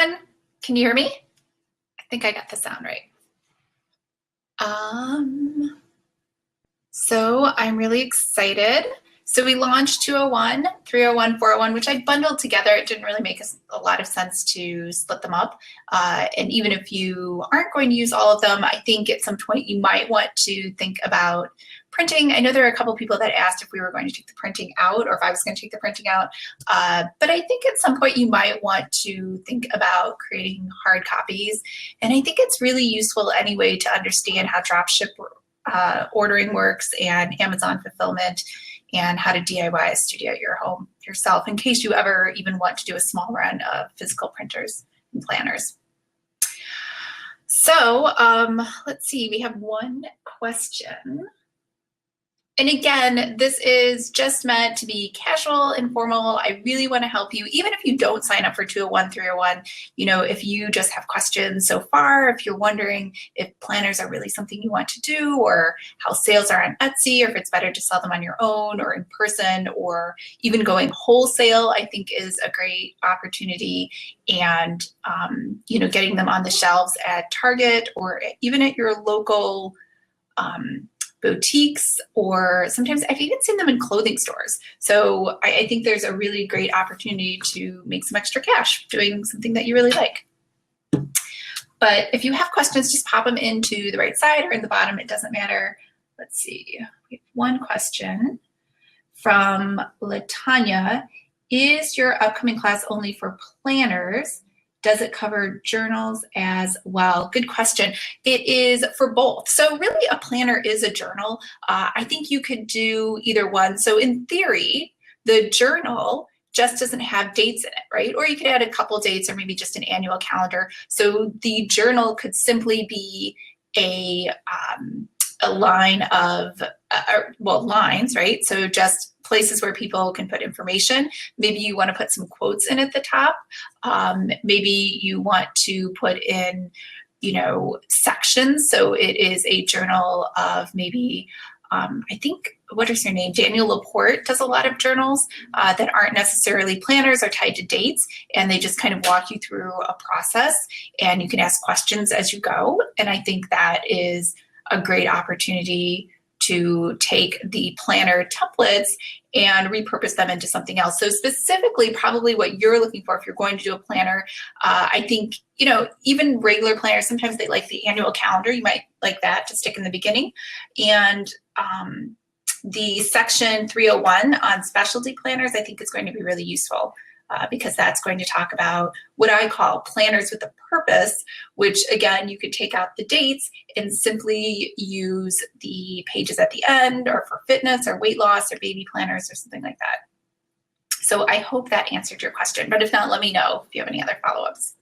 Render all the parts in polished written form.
everyone. Can you hear me? I think I got the sound right. So I'm really excited. So we launched 201, 301, 401, which I bundled together. It didn't really make a lot of sense to split them up. And even if you aren't going to use all of them, I think at some point you might want to think about printing. I know there are a couple people that asked if we were going to take the printing out or if I was going to take the printing out. But I think at some point you might want to think about creating hard copies. And I think it's really useful anyway to understand how dropship ordering works and Amazon fulfillment and how to DIY a studio at your home yourself in case you ever even want to do a small run of physical printers and planners. So let's see, we have one question. And again, this is just meant to be casual, informal. I really want to help you, even if you don't sign up for 201, 301, you know, if you just have questions so far, if you're wondering if planners are really something you want to do or how sales are on Etsy, or if it's better to sell them on your own or in person, or even going wholesale, I think is a great opportunity. And, you know, getting them on the shelves at Target or even at your local boutiques, or sometimes I've even seen them in clothing stores. So I think there's a really great opportunity to make some extra cash doing something that you really like. But if you have questions, just pop them into the right side or in the bottom, it doesn't matter. Let's see, we have one question from Latanya. Is your upcoming class only for planners? Does it cover journals as well? Good question. It is for both. So really a planner is a journal. I think you could do either one. So in theory, the journal just doesn't have dates in it, right? Or you could add a couple dates or maybe just an annual calendar. So the journal could simply be a line of, well, lines, right? So just places where people can put information. Maybe you want to put some quotes in at the top. Maybe you want to put in, you know, sections. So it is a journal of maybe, I think, what is her name? Daniel Laporte does a lot of journals that aren't necessarily planners or tied to dates, and they just kind of walk you through a process, and you can ask questions as you go. And I think that is a great opportunity to take the planner templates and repurpose them into something else. So specifically, probably what you're looking for if you're going to do a planner, I think, you know, even regular planners, sometimes they like the annual calendar. You might like that to stick in the beginning. And the section 301 on specialty planners, I think is going to be really useful. Because that's going to talk about what I call planners with a purpose, which again, you could take out the dates and simply use the pages at the end, or for fitness or weight loss or baby planners or something like that. So I hope that answered your question, but if not, let me know if you have any other follow-ups.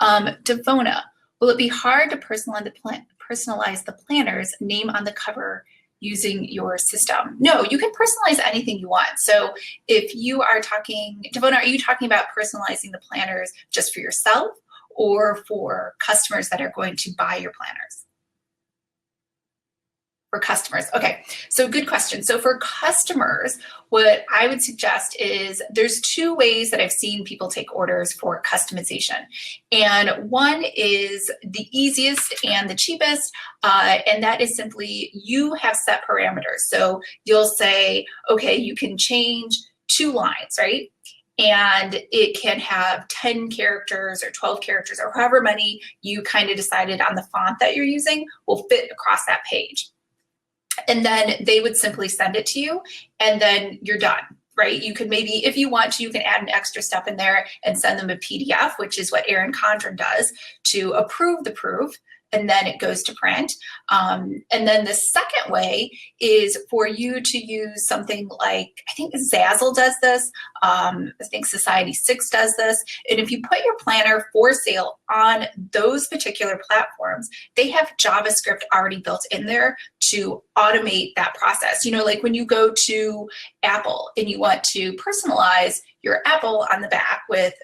Devona, will it be hard to personalize the planner's name on the cover using your system? No, you can personalize anything you want. So if you are talking, Devona, are you talking about personalizing the planners just for yourself or for customers that are going to buy your planners? For customers, okay, so good question. So for customers, what I would suggest is there's two ways that I've seen people take orders for customization. And one is the easiest and the cheapest, and that is simply you have set parameters. So you'll say, okay, you can change 2 lines, right? And it can have 10 characters or 12 characters or however many you kind of decided on the font that you're using will fit across that page. And then they would simply send it to you, and then you're done, right? You could maybe, if you want to, you can add an extra step in there and send them a PDF, which is what Erin Condren does, to approve the proof, and then it goes to print. And then the second way is for you to use something like, I think Zazzle does this, I think Society 6 does this, and if you put your planner for sale on those particular platforms, they have JavaScript already built in there to automate that process. You know, like when you go to Apple and you want to personalize your apple on the back with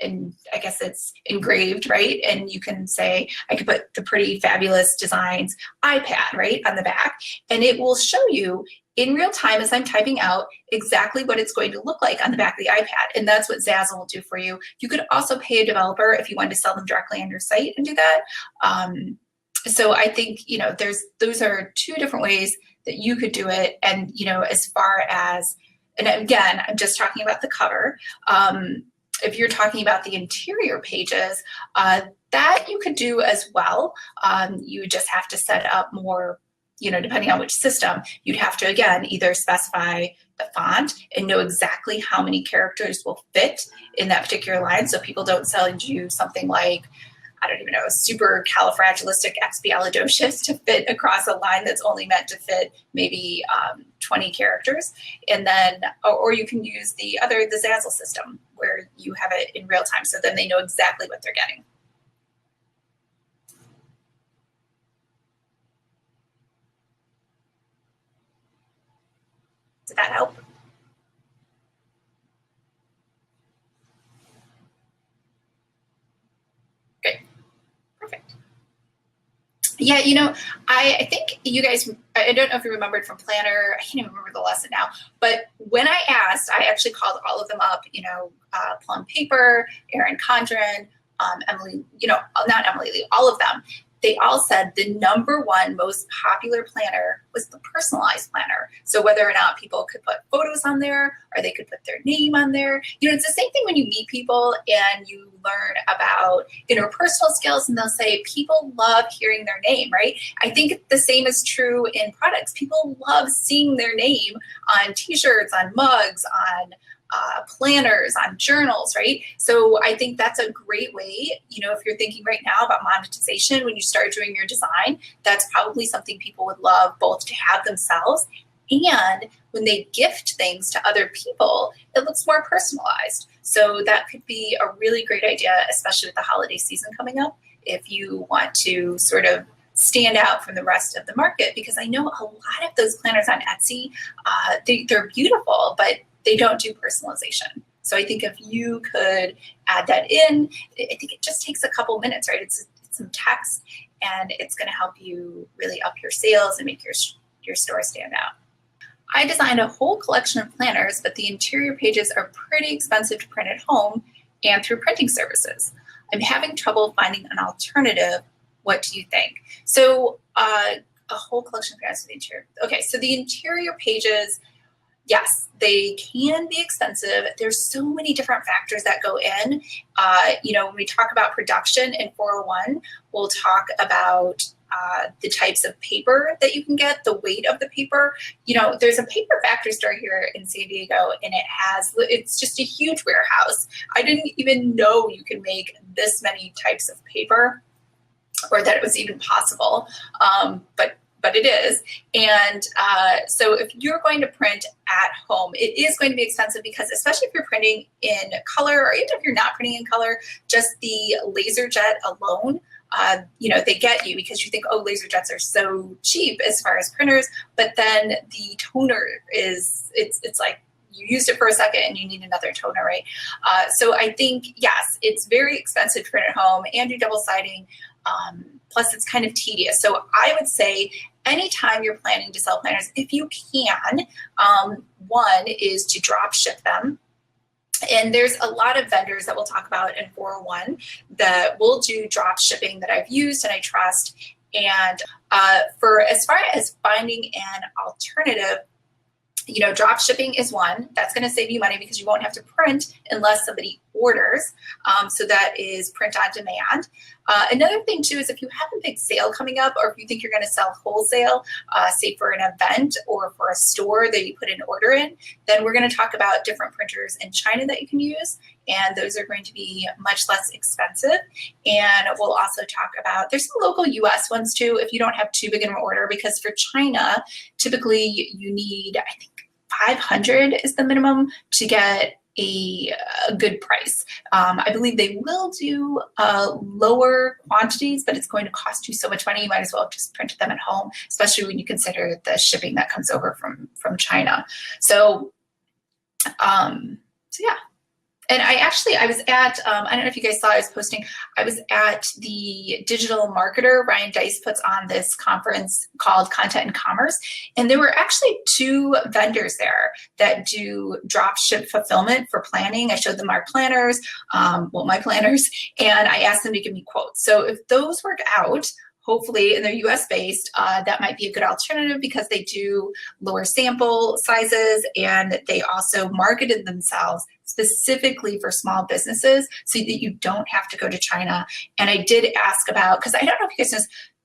and I guess it's engraved, right? And you can say, I could put the pretty fabulous designs iPad, right, on the back, and it will show you in real time as I'm typing out exactly what it's going to look like on the back of the iPad. And that's what Zazzle will do for you. You could also pay a developer if you wanted to sell them directly on your site and do that. So I think, you know, those are two different ways that you could do it. And, you know, as far as, and again, I'm just talking about the cover. If you're talking about the interior pages, that you could do as well. You would just have to set up more, you know, depending on which system, you'd have to, again, either specify the font and know exactly how many characters will fit in that particular line. So people don't send you something like, I don't even know, a super califragilistic to fit across a line that's only meant to fit maybe 20 characters. And then, or you can use the Zazzle system where you have it in real time. So then they know exactly what they're getting. Did that help? Great, perfect. Yeah, you know, I think you guys, I don't know if you remembered from Planner, I can't even remember the lesson now, but when I asked, I actually called all of them up, you know, Plum Paper, Erin Condren, Emily, you know, not Emily Lee, all of them. They all said the #1 most popular planner was the personalized planner. So whether or not people could put photos on there or they could put their name on there, you know, it's the same thing when you meet people and you learn about interpersonal skills and they'll say people love hearing their name, right? I think the same is true in products. People love seeing their name on t-shirts, on mugs, on planners, on journals, right? So I think that's a great way, you know, if you're thinking right now about monetization, when you start doing your design, that's probably something people would love both to have themselves and when they gift things to other people, it looks more personalized. So that could be a really great idea, especially with the holiday season coming up, if you want to sort of stand out from the rest of the market, because I know a lot of those planners on Etsy, they're beautiful, but they don't do personalization. So I think if you could add that in, I think it just takes a couple minutes, right? It's some text and it's gonna help you really up your sales and make your store stand out. I designed a whole collection of planners, but the interior pages are pretty expensive to print at home and through printing services. I'm having trouble finding an alternative. What do you think? So a whole collection of planners for the interior. Okay, so the interior pages, yes, they can be expensive. There's so many different factors that go in. You know, when we talk about production in 401, we'll talk about the types of paper that you can get, the weight of the paper. You know, there's a paper factory store here in San Diego, and it's just a huge warehouse. I didn't even know you can make this many types of paper or that it was even possible, but it is. And so if you're going to print at home, it is going to be expensive because especially if you're printing in color or even if you're not printing in color, just the laser jet alone, you know, they get you because you think, oh, laser jets are so cheap as far as printers, but then the toner it's like you used it for a second and you need another toner, right? So I think, yes, it's very expensive to print at home and do double siding. Plus it's kind of tedious. So I would say anytime you're planning to sell planners, if you can, one is to drop ship them. And there's a lot of vendors that we'll talk about in 401 that will do drop shipping that I've used and I trust. And for as far as finding an alternative, you know, drop shipping is one. That's going to save you money because you won't have to print unless somebody orders. So that is print on demand. Another thing too is if you have a big sale coming up or if you think you're going to sell wholesale, say for an event or for a store that you put an order in, then we're going to talk about different printers in China that you can use. And those are going to be much less expensive. And we'll also talk about, there's some local US ones too, if you don't have too big an order, because for China, typically you need, I think 500 is the minimum to get a good price. I believe they will do lower quantities, but it's going to cost you so much money, you might as well just print them at home, especially when you consider the shipping that comes over from China. So yeah. And I was at, I don't know if you guys saw, I was posting, I was at the digital marketer, Ryan Dice puts on this conference called Content and Commerce. And there were actually 2 vendors there that do drop ship fulfillment for planning. I showed them our planners, my planners, and I asked them to give me quotes. So if those work out, hopefully, and they're US based, that might be a good alternative because they do lower sample sizes and they also marketed themselves specifically for small businesses so that you don't have to go to China. And I did ask about, because I don't know if you guys know,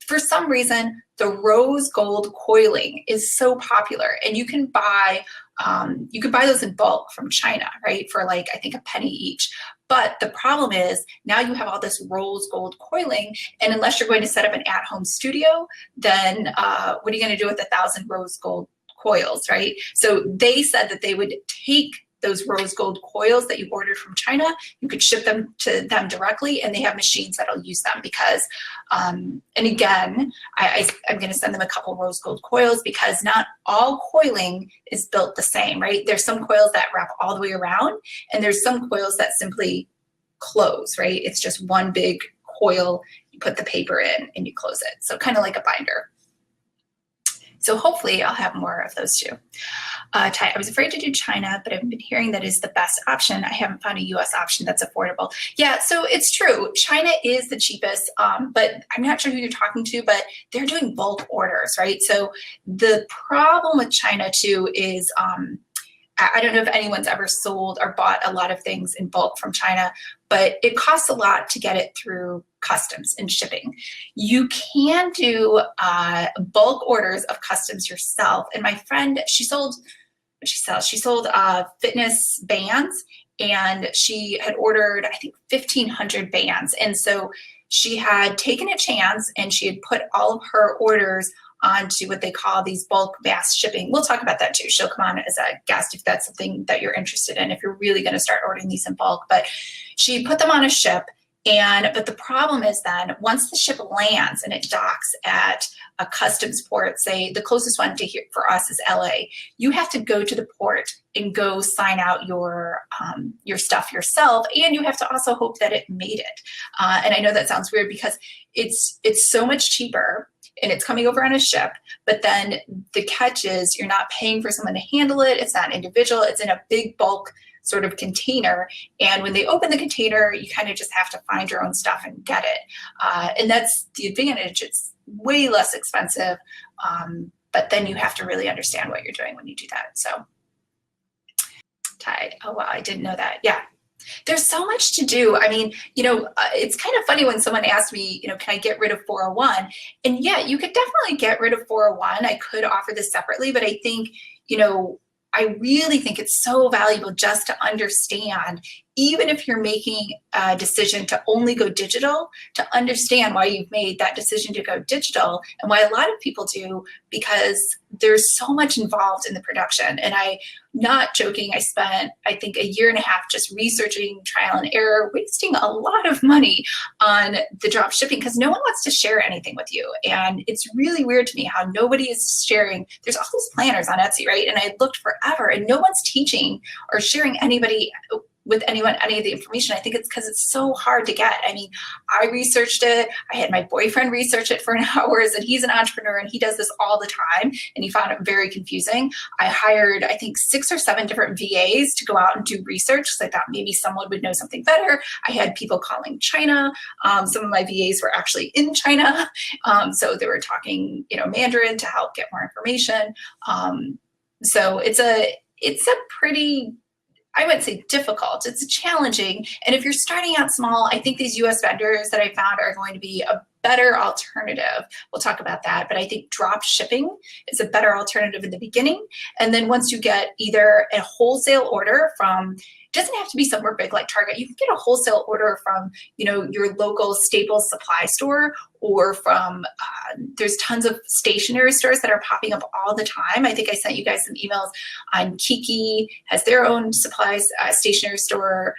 for some reason, the rose gold coiling is so popular, and you can buy those in bulk from China, right? For like, I think a penny each. But the problem is now you have all this rose gold coiling, and unless you're going to set up an at-home studio, then what are you going to do with 1,000 rose gold coils, right? So they said that they would take those rose gold coils that you ordered from China, you could ship them to them directly, and they have machines that'll use them because, and again, I'm going to send them a couple rose gold coils because not all coiling is built the same, right? There's some coils that wrap all the way around, and there's some coils that simply close, right? It's just one big coil, you put the paper in and you close it. So kind of like a binder. So hopefully I'll have more of those too. I was afraid to do China, but I've been hearing that is the best option. I haven't found a US option that's affordable. Yeah, so it's true. China is the cheapest, but I'm not sure who you're talking to, but they're doing bulk orders, right? So the problem with China too is, I don't know if anyone's ever sold or bought a lot of things in bulk from China, but it costs a lot to get it through customs and shipping. You can do bulk orders of customs yourself. And my friend, she sold fitness bands, and she had ordered, I think, 1,500 bands. And so she had taken a chance and she had put all of her orders onto what they call these bulk mass shipping. We'll talk about that too. She'll come on as a guest if that's something that you're interested in, if you're really going to start ordering these in bulk. But she put them on a ship. But the problem is then once the ship lands and it docks at a customs port, say the closest one to here for us is LA, you have to go to the port and go sign out your stuff yourself, and you have to also hope that it made it. And I know that sounds weird because it's so much cheaper and it's coming over on a ship, but then the catch is you're not paying for someone to handle it. It's not individual. It's in a big bulk sort of container. And when they open the container, you kind of just have to find your own stuff and get it. And that's the advantage. It's way less expensive, but then you have to really understand what you're doing when you do that. So Tide, oh wow, I didn't know that. Yeah. There's so much to do. I mean, it's kind of funny when someone asks me, can I get rid of 401? And yeah, you could definitely get rid of 401. I could offer this separately, but I think, I really think it's so valuable just to understand, even if you're making a decision to only go digital, to understand why you've made that decision to go digital and why a lot of people do, because there's so much involved in the production. And I'm not joking, I spent, I think, 1.5 years just researching, trial and error, wasting a lot of money on the drop shipping because no one wants to share anything with you. And it's really weird to me how nobody is sharing. There's all these planners on Etsy, right? And I looked forever and no one's teaching or sharing any of the information. I think it's because it's so hard to get. I mean, I researched it. I had my boyfriend research it for hours, and he's an entrepreneur and he does this all the time. And he found it very confusing. I hired, I think, 6 or 7 different VAs to go out and do research because I thought maybe someone would know something better. I had people calling China. Some of my VAs were actually in China. So they were talking, Mandarin to help get more information. So it's a pretty, I wouldn't say difficult, it's challenging. And if you're starting out small, I think these US vendors that I found are going to be a better alternative. We'll talk about that, but I think drop shipping is a better alternative in the beginning. And then once you get either a wholesale order from, it doesn't have to be somewhere big like Target, you can get a wholesale order from, your local Staples supply store, or from, there's tons of stationery stores that are popping up all the time. I think I sent you guys some emails on Kiki, has their own supplies, stationery store,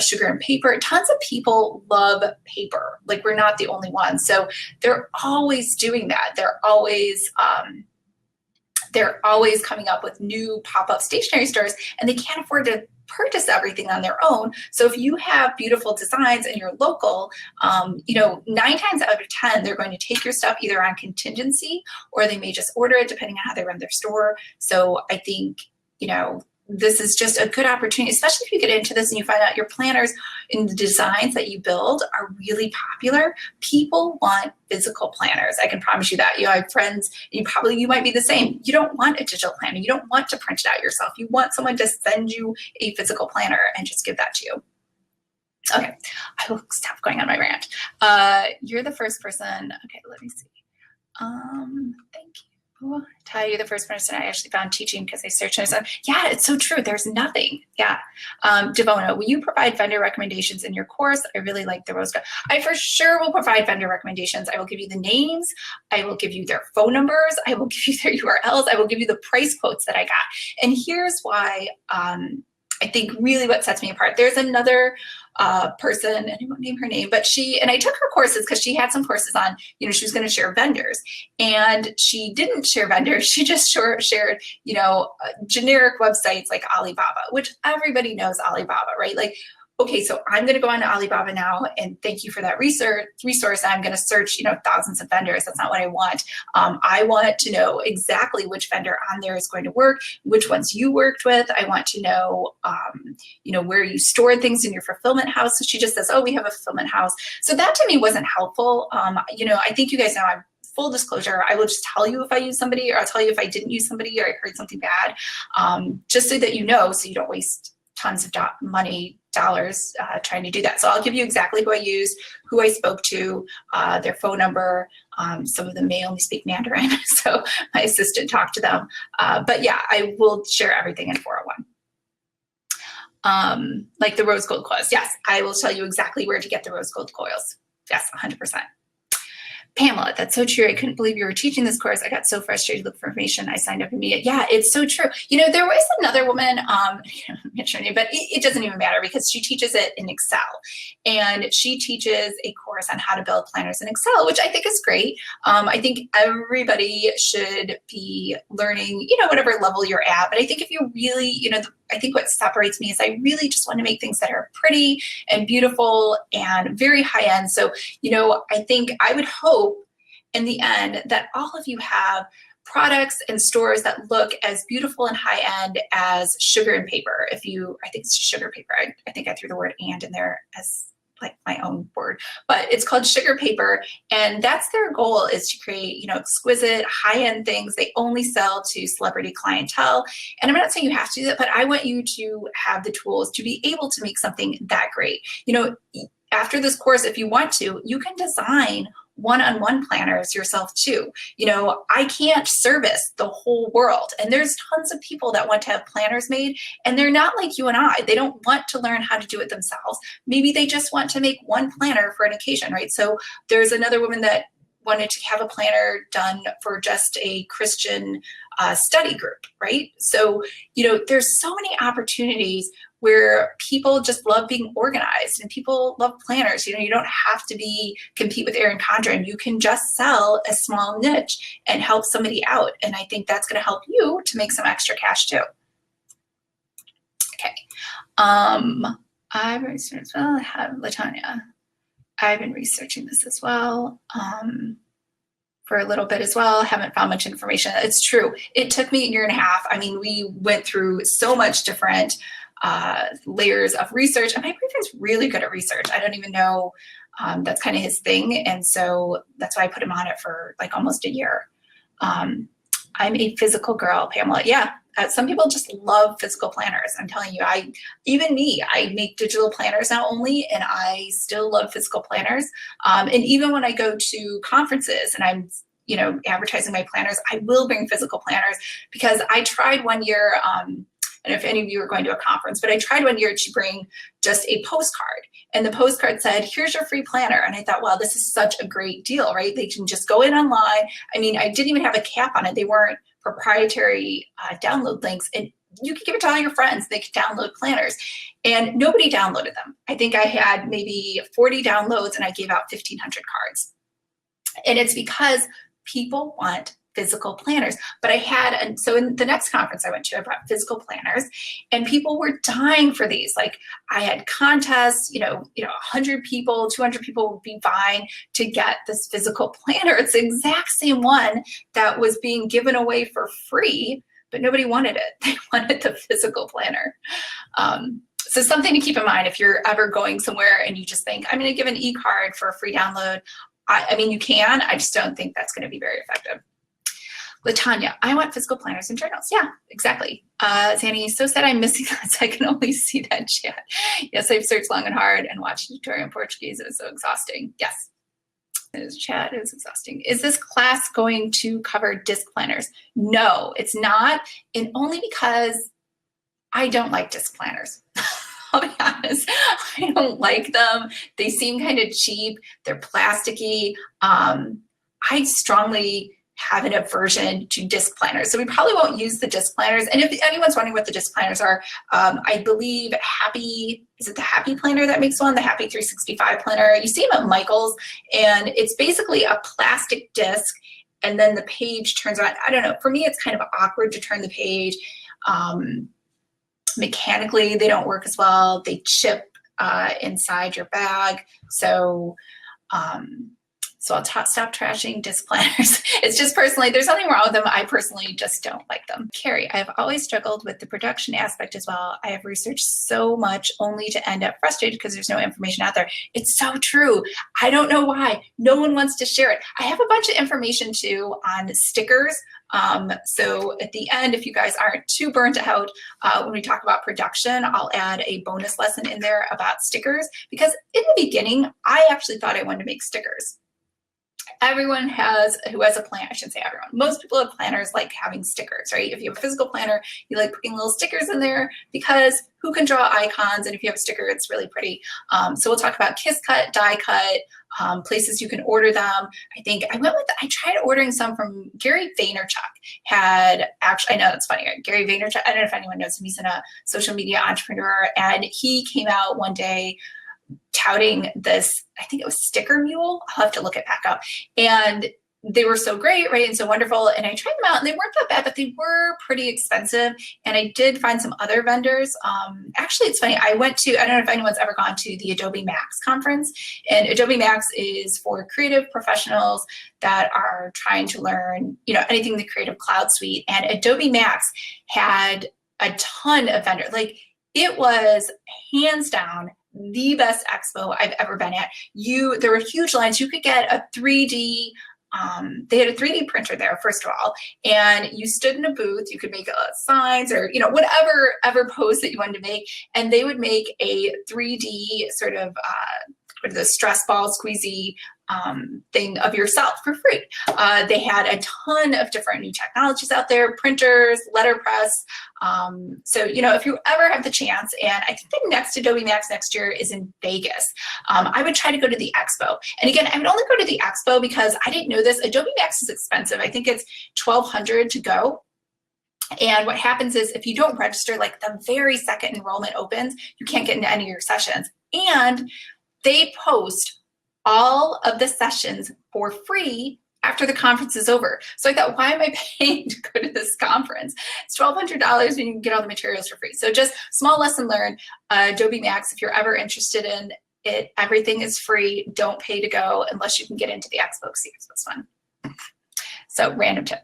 Sugar and Paper. Tons of people love paper. Like, we're not the only ones. So they're always doing that. They're always coming up with new pop-up stationery stores, and they can't afford to purchase everything on their own. So if you have beautiful designs and you're local, 9 times out of 10, they're going to take your stuff either on contingency or they may just order it depending on how they run their store. So I think, this is just a good opportunity, especially if you get into this and you find out your planners and the designs that you build are really popular. People want physical planners. I can promise you that. I have friends, you might be the same. You don't want a digital planner. You don't want to print it out yourself. You want someone to send you a physical planner and just give that to you. Okay, I will stop going on my rant. You're the first person. Okay, let me see. Thank you. Tell you the first person I actually found teaching because I searched and I said, yeah, it's so true. There's nothing. Yeah. Devona, will you provide vendor recommendations in your course? I really like the Rose Gold. I for sure will provide vendor recommendations. I will give you the names. I will give you their phone numbers. I will give you their URLs. I will give you the price quotes that I got. And here's why I think really what sets me apart. There's another person, and I won't name her name, but I took her courses because she had some courses on, she was going to share vendors, and she didn't share vendors. She just shared, generic websites like Alibaba, which everybody knows Alibaba, right? Like, okay, so I'm going to go on to Alibaba now, and thank you for that resource. I'm going to search, thousands of vendors. That's not what I want. I want to know exactly which vendor on there is going to work, which ones you worked with. I want to know, where you stored things in your fulfillment house. So she just says, oh, we have a fulfillment house. So that to me wasn't helpful. I think you guys know full disclosure, I will just tell you if I use somebody, or I'll tell you if I didn't use somebody or I heard something bad, just so that so you don't waste tons of dollars trying to do that. So I'll give you exactly who I used, who I spoke to, their phone number. Some of them may only speak Mandarin, so my assistant talked to them. But yeah, I will share everything in 401. Like the Rose Gold Coils. Yes, I will tell you exactly where to get the Rose Gold Coils. Yes, 100%. Pamela, that's so true. I couldn't believe you were teaching this course. I got so frustrated with information. I signed up immediately. Yeah, it's so true. There was another woman, I can't mention her name, but it doesn't even matter because she teaches it in Excel. And she teaches a course on how to build planners in Excel, which I think is great. I think everybody should be learning, whatever level you're at. But I think if you really, I think what separates me is I really just want to make things that are pretty and beautiful and very high end. So, I think I would hope in the end that all of you have products and stores that look as beautiful and high end as sugar and paper. I think it's sugar paper. I think I threw the word "and" in there as like my own word, but it's called sugar paper. And that's their goal, is to create, exquisite high-end things. They only sell to celebrity clientele. And I'm not saying you have to do that, but I want you to have the tools to be able to make something that great. After this course, if you want to, you can design one-on-one planners yourself too. I can't service the whole world. And there's tons of people that want to have planners made, and they're not like you and I. They don't want to learn how to do it themselves. Maybe they just want to make one planner for an occasion, right? So there's another woman that wanted to have a planner done for just a Christian study group, right? So, there's so many opportunities where people just love being organized and people love planners. You don't have to compete with Erin Condren. You can just sell a small niche and help somebody out. And I think that's going to help you to make some extra cash too. Okay. I've researched as well. I have Latanya. I've been researching this as well. For a little bit as well. Haven't found much information. It's true. It took me a year and a half. I mean, we went through so much different layers of research, and my boyfriend's really good at research. I don't even know, that's kind of his thing. And so that's why I put him on it for like almost a year. I'm a physical girl, Pamela. Yeah. Some people just love physical planners. I'm telling you, I make digital planners now only, and I still love physical planners. And even when I go to conferences and I'm, advertising my planners, I will bring physical planners, because I tried one year, and if any of you are going to a conference, but I tried one year to bring just a postcard, and the postcard said, here's your free planner. And I thought, wow, this is such a great deal, right? They can just go in online. I mean, I didn't even have a cap on it. They weren't proprietary download links, and you could give it to all your friends. They could download planners, and nobody downloaded them. I think I had maybe 40 downloads, and I gave out 1,500 cards. And it's because people want physical planners. But I had, and so in the next conference I went to, I brought physical planners, and people were dying for these. Like, I had contests, 100 people, 200 people would be vying to get this physical planner. It's the exact same one that was being given away for free, but nobody wanted it. They wanted the physical planner. So something to keep in mind if you're ever going somewhere and you just think, I'm going to give an e-card for a free download. I mean, you can, I just don't think that's going to be very effective. Latanya, I want physical planners and journals. Yeah, exactly. Zanny, so sad I'm missing this. I can only see that chat. Yes, I've searched long and hard and watched the tutorial in Portuguese. It was so exhausting. Yes, this chat is exhausting. Is this class going to cover disc planners? No, it's not. And only because I don't like disc planners. I'll be honest, I don't like them. They seem kind of cheap. They're plasticky. I strongly have an aversion to disc planners. So we probably won't use the disc planners. And if anyone's wondering what the disc planners are, I believe Happy, is it the Happy Planner that makes one? The Happy 365 Planner. You see them at Michael's, and it's basically a plastic disc, and then the page turns around. I don't know, for me, it's kind of awkward to turn the page. Mechanically, they don't work as well. They chip inside your bag. So, so I'll stop trashing disc planners. It's just personally, there's nothing wrong with them. I personally just don't like them. Carrie, I have always struggled with the production aspect as well. I have researched so much only to end up frustrated because there's no information out there. It's so true. I don't know why. No one wants to share it. I have a bunch of information too on stickers. So at the end, if you guys aren't too burnt out, when we talk about production, I'll add a bonus lesson in there about stickers, because in the beginning, I actually thought I wanted to make stickers. Everyone who has a plan, I shouldn't say everyone, most people have planners like having stickers, right? If you have a physical planner, you like putting little stickers in there because who can draw icons? And if you have a sticker, it's really pretty. So we'll talk about kiss cut, die cut, places you can order them. I tried ordering some from Gary Vaynerchuk. I know that's funny, Gary Vaynerchuk, I don't know if anyone knows him. He's a social media entrepreneur, and he came out one day touting this, I think it was Sticker Mule. I'll have to look it back up. And they were so great, right? And so wonderful. And I tried them out and they weren't that bad, but they were pretty expensive. And I did find some other vendors. Actually, it's funny. I don't know if anyone's ever gone to the Adobe Max conference. And Adobe Max is for creative professionals that are trying to learn, anything in the Creative Cloud suite. And Adobe Max had a ton of vendors. Like, it was hands down the best expo I've ever been at. There were huge lines. You could get a 3D, they had a 3D printer there, first of all, and you stood in a booth. You could make signs or, whatever pose that you wanted to make, and they would make a 3D sort of, the stress ball squeezy thing of yourself for free. They had a ton of different new technologies out there, printers, letterpress. So, if you ever have the chance, and I think the next Adobe Max next year is in Vegas, I would try to go to the Expo. And again, I would only go to the Expo because I didn't know this. Adobe Max is expensive. I think it's $1,200 to go. And what happens is if you don't register, like the very second enrollment opens, you can't get into any of your sessions. And they post all of the sessions for free after the conference is over. So I thought, why am I paying to go to this conference? It's $1,200 when you can get all the materials for free. So just small lesson learned, Adobe Max, if you're ever interested in it, everything is free. Don't pay to go unless you can get into the Expo, because the Expo's fun. So random tip.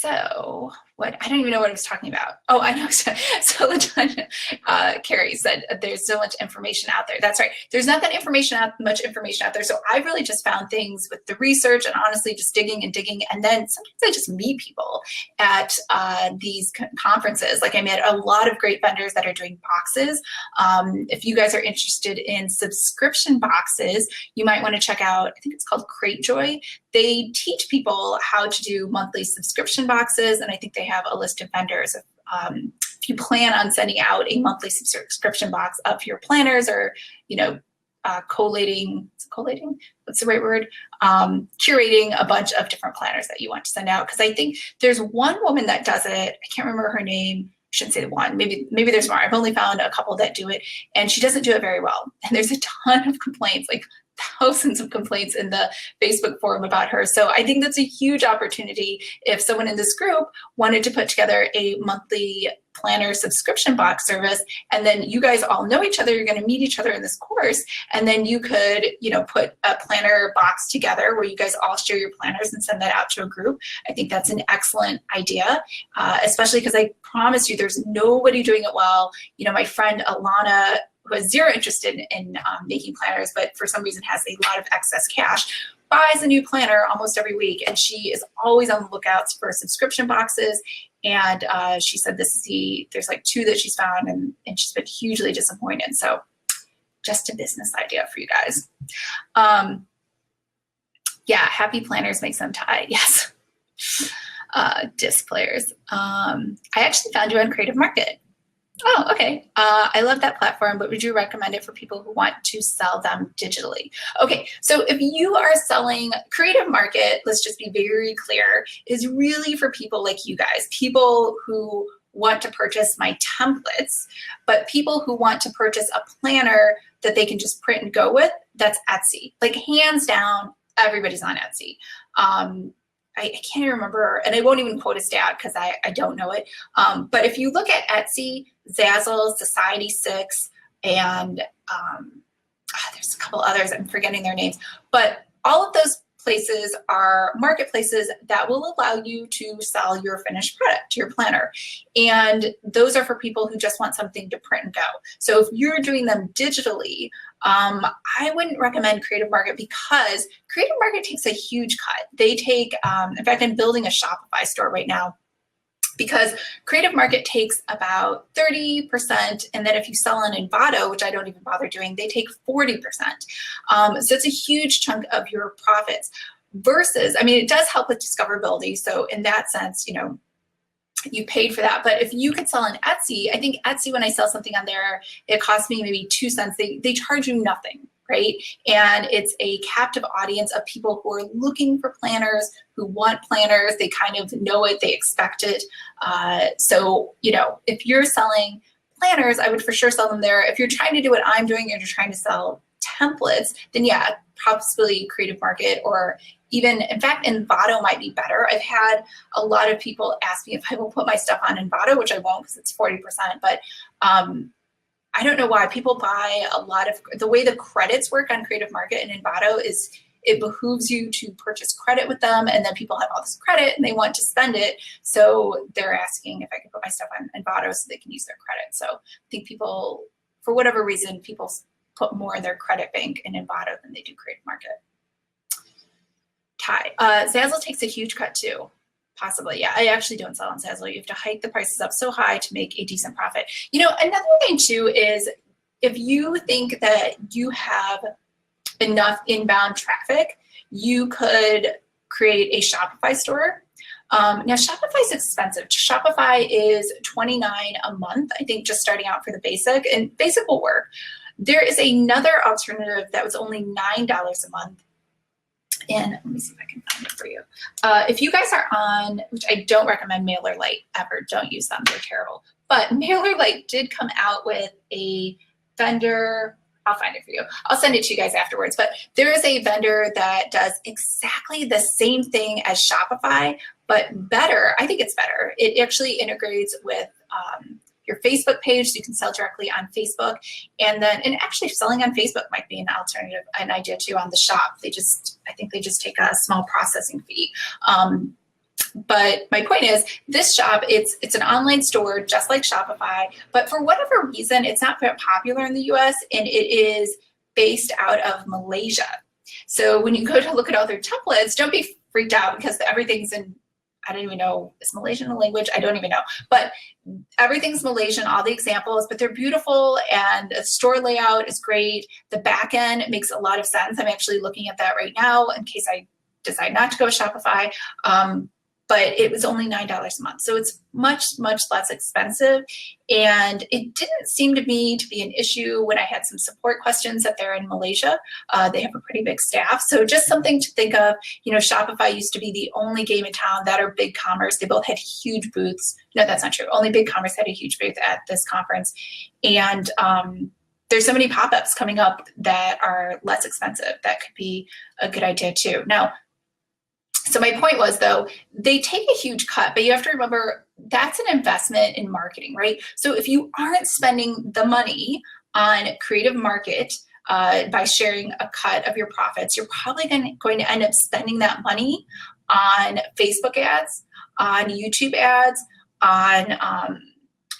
So I don't even know what I was talking about. Oh, I know. So Carrie said there's so much information out there. That's right. There's not that much information out there. So I really just found things with the research and honestly just digging and digging. And then sometimes I just meet people at these conferences. Like, I met a lot of great vendors that are doing boxes. If you guys are interested in subscription boxes, you might want to check out, I think it's called Cratejoy. They teach people how to do monthly subscription boxes. And I think they have a list of vendors. If you plan on sending out a monthly subscription box of your planners, or collating, what's the right word? Curating a bunch of different planners that you want to send out. Because I think there's one woman that does it. I can't remember her name. I shouldn't say the one. Maybe there's more. I've only found a couple that do it, and she doesn't do it very well. And there's a ton of complaints. Like, thousands of complaints in the Facebook forum about her. So I think that's a huge opportunity if someone in this group wanted to put together a monthly planner subscription box service, and then you guys all know each other, you're going to meet each other in this course, and then you could, you know, put a planner box together where you guys all share your planners and send that out to a group. I think that's an excellent idea, especially because I promise you there's nobody doing it well. You know, my friend Alana, who has zero interest in making planners, but for some reason has a lot of excess cash, buys a new planner almost every week, and she is always on the lookouts for subscription boxes. And she said there's like 2 that she's found, and she's been hugely disappointed. So just a business idea for you guys. Yeah, happy planners make some tie. Yes. Disc players. I actually found you on Creative Market. Oh, okay. I love that platform, but would you recommend it for people who want to sell them digitally? Okay, so if you are selling Creative Market, let's just be very clear, is really for people like you guys, people who want to purchase my templates, but people who want to purchase a planner that they can just print and go with, that's Etsy. Like hands down, everybody's on Etsy. I can't even remember, and I won't even quote a stat because I don't know it. But if you look at Etsy, Zazzle, Society6, and there's a couple others, I'm forgetting their names, but all of those places are marketplaces that will allow you to sell your finished product, your planner. And those are for people who just want something to print and go. So if you're doing them digitally, I wouldn't recommend Creative Market because Creative Market takes a huge cut. They take, in fact, I'm building a Shopify store right now because Creative Market takes about 30%. And then if you sell on Envato, which I don't even bother doing, they take 40%. So it's a huge chunk of your profits versus, I mean, it does help with discoverability. So in that sense, you know, you paid for that. But if you could sell on Etsy, I think Etsy, when I sell something on there, it costs me maybe 2 cents. They charge you nothing, right? And it's a captive audience of people who are looking for planners, who want planners. They kind of know it, they expect it. So, you know, if you're selling planners, I would for sure sell them there. If you're trying to do what I'm doing and you're trying to sell templates, then yeah, probably Creative Market, or even, in fact, Envato might be better. I've had a lot of people ask me if I will put my stuff on Envato, which I won't because it's 40%, but I don't know why people buy a lot of, the way the credits work on Creative Market and Envato is it behooves you to purchase credit with them, and then people have all this credit and they want to spend it. So they're asking if I could put my stuff on Envato so they can use their credit. So I think people, for whatever reason, people put more in their credit bank in Envato than they do Creative Market. Zazzle takes a huge cut too, possibly. Yeah, I actually don't sell on Zazzle. You have to hike the prices up so high to make a decent profit. You know, another thing too is if you think that you have enough inbound traffic, you could create a Shopify store. Now Shopify is expensive. Shopify is $29 a month, I think, just starting out for the basic, and basic will work. There is another alternative that was only $9 a month. And let me see if I can find it for you. If you guys are on, which I don't recommend MailerLite ever, don't use them, they're terrible. But MailerLite did come out with a vendor, I'll find it for you. I'll send it to you guys afterwards. But there is a vendor that does exactly the same thing as Shopify, but better. I think it's better. It actually integrates with your Facebook page, so you can sell directly on Facebook. And actually selling on Facebook might be an alternative, an idea too on the shop. I think they just take a small processing fee. But my point is, this shop, it's an online store just like Shopify, but for whatever reason, it's not very popular in the US, and it is based out of Malaysia. So when you go to look at all their templates, don't be freaked out because everything's in, I don't even know, is Malaysian a language? I don't even know. But everything's Malaysian, all the examples, but they're beautiful, and the store layout is great. The back end makes a lot of sense. I'm actually looking at that right now in case I decide not to go with Shopify. But it was only $9 a month. So it's much, much less expensive. And it didn't seem to me to be an issue when I had some support questions that they're in Malaysia. They have a pretty big staff. So just something to think of. You know, Shopify used to be the only game in town that are BigCommerce. They both had huge booths. No, that's not true. Only BigCommerce had a huge booth at this conference. And there's so many pop-ups coming up that are less expensive. That could be a good idea too. Now, so my point was, though, they take a huge cut, but you have to remember that's an investment in marketing, right? So if you aren't spending the money on creative market by sharing a cut of your profits, you're probably going to end up spending that money on Facebook ads, on YouTube ads, on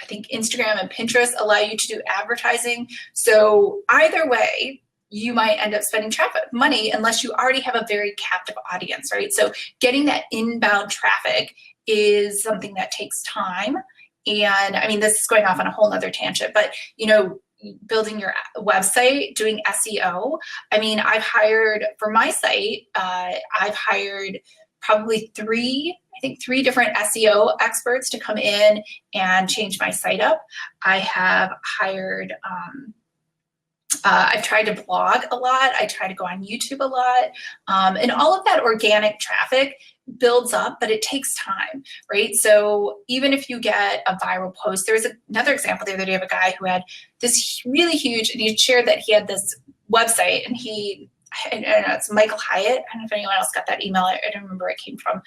I think Instagram and Pinterest allow you to do advertising. So either way, you might end up spending traffic money unless you already have a very captive audience, right? So getting that inbound traffic is something that takes time. And I mean, this is going off on a whole nother tangent, but you know, building your website, doing SEO. I mean, I've hired for my site, I've hired probably three different SEO experts to come in and change my site up. I have hired, I've tried to blog a lot. I try to go on YouTube a lot. And all of that organic traffic builds up, but it takes time, right? So even if you get a viral post, there was another example the other day of a guy who had this really huge, and he shared that he had this website and I don't know, it's Michael Hyatt. I don't know if anyone else got that email. I don't remember where it came from.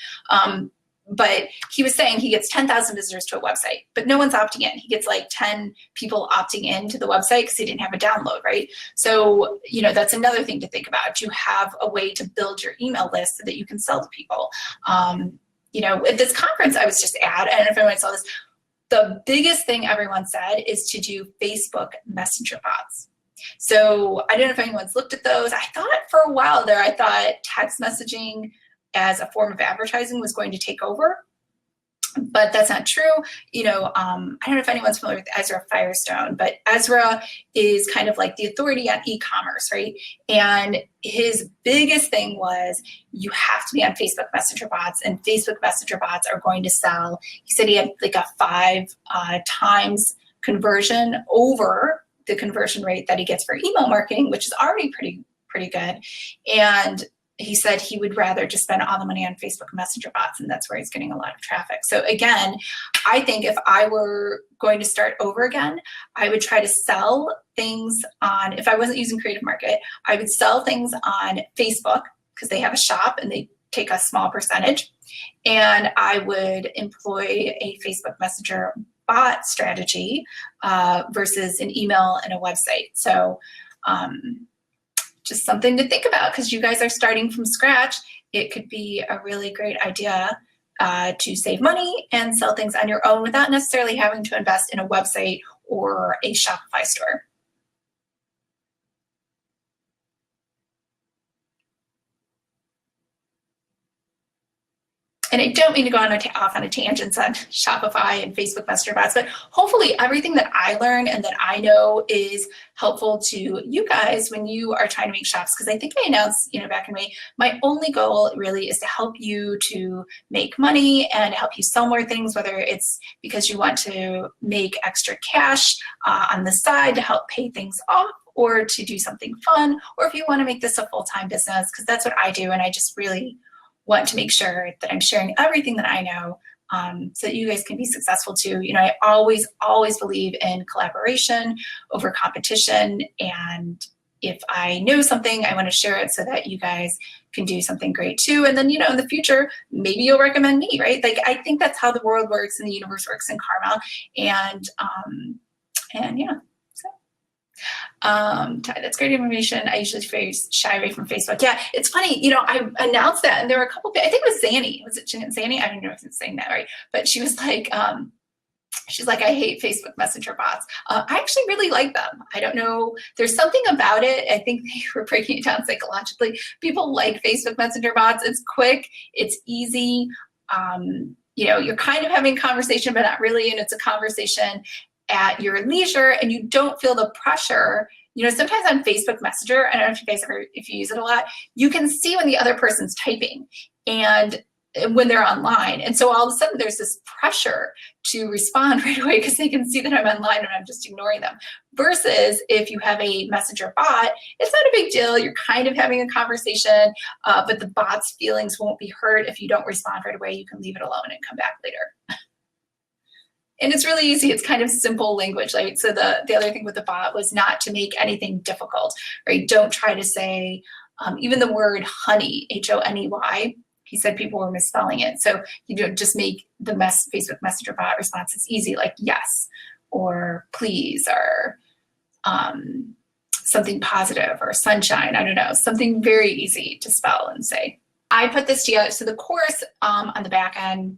But he was saying he gets 10,000 visitors to a website, but no one's opting in. He gets like 10 people opting in to the website because he didn't have a download, right? So, you know, that's another thing to think about. You have a way to build your email list so that you can sell to people. You know, at this conference I was just at, I don't know if anyone saw this, the biggest thing everyone said is to do Facebook Messenger bots. So I don't know if anyone's looked at those. I thought for a while there, I thought text messaging as a form of advertising was going to take over, but that's not true. You know, I don't know if anyone's familiar with Ezra Firestone, but Ezra is kind of like the authority on e-commerce, right? And his biggest thing was you have to be on Facebook Messenger bots, and Facebook Messenger bots are going to sell. He said he had like a 5 times conversion over the conversion rate that he gets for email marketing, which is already pretty good. And he said he would rather just spend all the money on Facebook Messenger bots, and that's where he's getting a lot of traffic. So again, I think if I were going to start over again, I would try to sell things on, if I wasn't using Creative Market, I would sell things on Facebook because they have a shop and they take a small percentage. And I would employ a Facebook Messenger bot strategy versus an email and a website. So just something to think about, because you guys are starting from scratch. It could be a really great idea to save money and sell things on your own without necessarily having to invest in a website or a Shopify store. And I don't mean to go off on a tangent on Shopify and Facebook Messenger bots, but hopefully everything that I learned and that I know is helpful to you guys when you are trying to make shops. Because I think I announced, you know, back in May, my only goal really is to help you to make money and help you sell more things, whether it's because you want to make extra cash on the side to help pay things off, or to do something fun, or if you want to make this a full-time business, because that's what I do. And I just really want to make sure that I'm sharing everything that I know so that you guys can be successful too. You know, I always believe in collaboration over competition. And if I know something, I want to share it so that you guys can do something great too. And then, you know, in the future, maybe you'll recommend me, right? Like, I think that's how the world works and the universe works in karma. And yeah. That's great information. I usually shy away from Facebook. Yeah, it's funny. You know, I announced that, and there were a couple. I think it was Zanny. Was it Zanny? I don't know if it's saying that right, but she was like, she's like, I hate Facebook Messenger bots. I actually really like them. I don't know. There's something about it. I think they were breaking it down psychologically. People like Facebook Messenger bots. It's quick. It's easy. You know, you're kind of having a conversation, but not really, and it's a conversation at your leisure, and you don't feel the pressure. You know, sometimes on Facebook Messenger, I don't know if you guys if you use it a lot, you can see when the other person's typing and when they're online. And so all of a sudden there's this pressure to respond right away because they can see that I'm online and I'm just ignoring them. Versus if you have a Messenger bot, it's not a big deal. You're kind of having a conversation, but the bot's feelings won't be hurt if you don't respond right away. You can leave it alone and come back later. And it's really easy. It's kind of simple language. Like, so the other thing with the bot was not to make anything difficult, right? Don't try to say, even the word honey, Honey, he said people were misspelling it. So you don't just make the Facebook Messenger bot responses easy, like yes, or please, or something positive, or sunshine, I don't know, something very easy to spell and say. I put this together. So the course on the back end,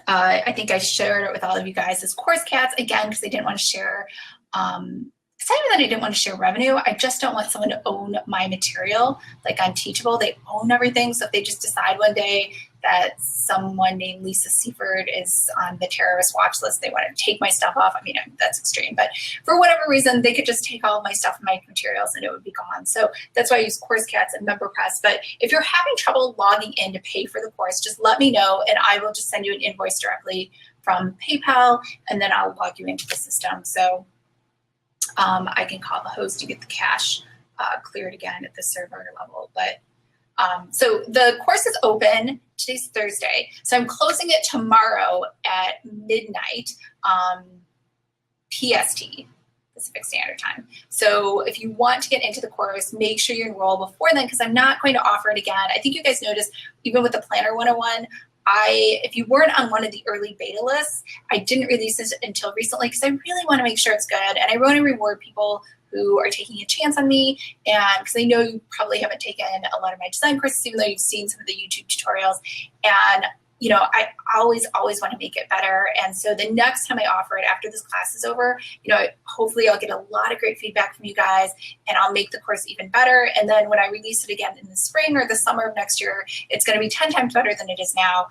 I think I shared it with all of you guys as course cats, again, because I didn't want to share, it's not even that I didn't want to share revenue. I just don't want someone to own my material. Like on Teachable, they own everything. So if they just decide one day that someone named Lisa Seaford is on the terrorist watch list, they want to take my stuff off. I mean, that's extreme, but for whatever reason, they could just take all of my stuff and my materials and it would be gone. So that's why I use Course Cats and MemberPress. But if you're having trouble logging in to pay for the course, just let me know and I will just send you an invoice directly from PayPal and then I'll log you into the system. So I can call the host to get the cache cleared again at the server level. But so the course is open. Today's Thursday. So I'm closing it tomorrow at midnight PST, Pacific Standard Time. So if you want to get into the course, make sure you enroll before then because I'm not going to offer it again. I think you guys noticed even with the Planner 101, if you weren't on one of the early beta lists, I didn't release this until recently because I really want to make sure it's good and I want to reward people who are taking a chance on me, and because I know you probably haven't taken a lot of my design courses, even though you've seen some of the YouTube tutorials, and you know, I always want to make it better. And so the next time I offer it after this class is over, you know, hopefully I'll get a lot of great feedback from you guys and I'll make the course even better. And then when I release it again in the spring or the summer of next year, it's going to be 10 times better than it is now.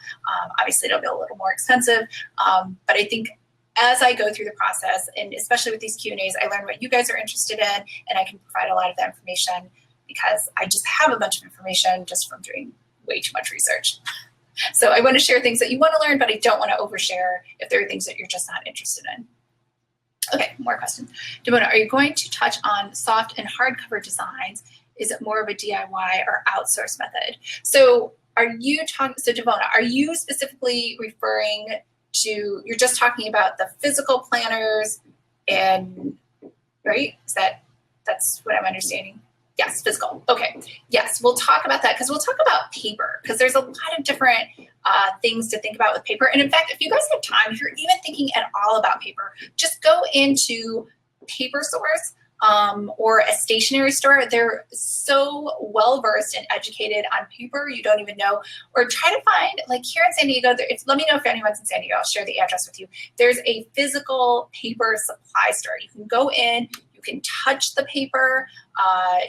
Obviously it'll be a little more expensive, but I think as I go through the process, and especially with these Q&As, I learn what you guys are interested in, and I can provide a lot of that information because I just have a bunch of information just from doing way too much research. So I want to share things that you want to learn, but I don't want to overshare if there are things that you're just not interested in. Okay, more questions. Devona, are you going to touch on soft and hardcover designs? Is it more of a DIY or outsource method? So are you talking, so Devona, are you specifically referring to, you're just talking about the physical planners and, right? That's what I'm understanding? Yes, physical. Okay. Yes, we'll talk about that because we'll talk about paper because there's a lot of different things to think about with paper. And in fact, if you guys have time, if you're even thinking at all about paper, just go into Paper Source or a stationery store. They're so well-versed and educated on paper, you don't even know. Or try to find, like here in San Diego, let me know if anyone's in San Diego, I'll share the address with you. There's a physical paper supply store. You can go in, you can touch the paper,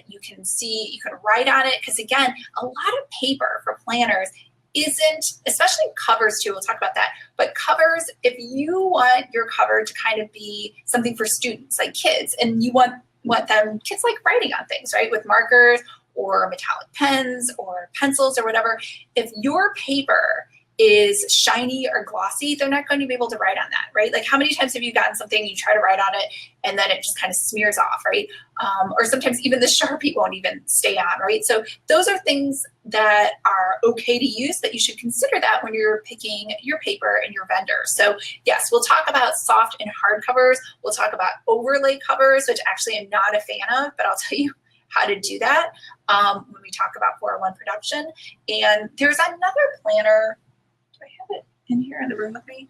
you can see, you can write on it. Because again, a lot of paper for planners isn't, especially covers too, we'll talk about that, but covers, if you want your cover to kind of be something for students, like kids, and you want them, kids like writing on things, right, with markers or metallic pens or pencils or whatever, if your paper is shiny or glossy, they're not going to be able to write on that, right? Like how many times have you gotten something, you try to write on it, and then it just kind of smears off, right? Or sometimes even the Sharpie won't even stay on, right? So those are things that are okay to use, but you should consider that when you're picking your paper and your vendor. So yes, we'll talk about soft and hard covers. We'll talk about overlay covers, which actually I'm not a fan of, but I'll tell you how to do that when we talk about 401 production. And there's another planner, I have it in here in the room with me.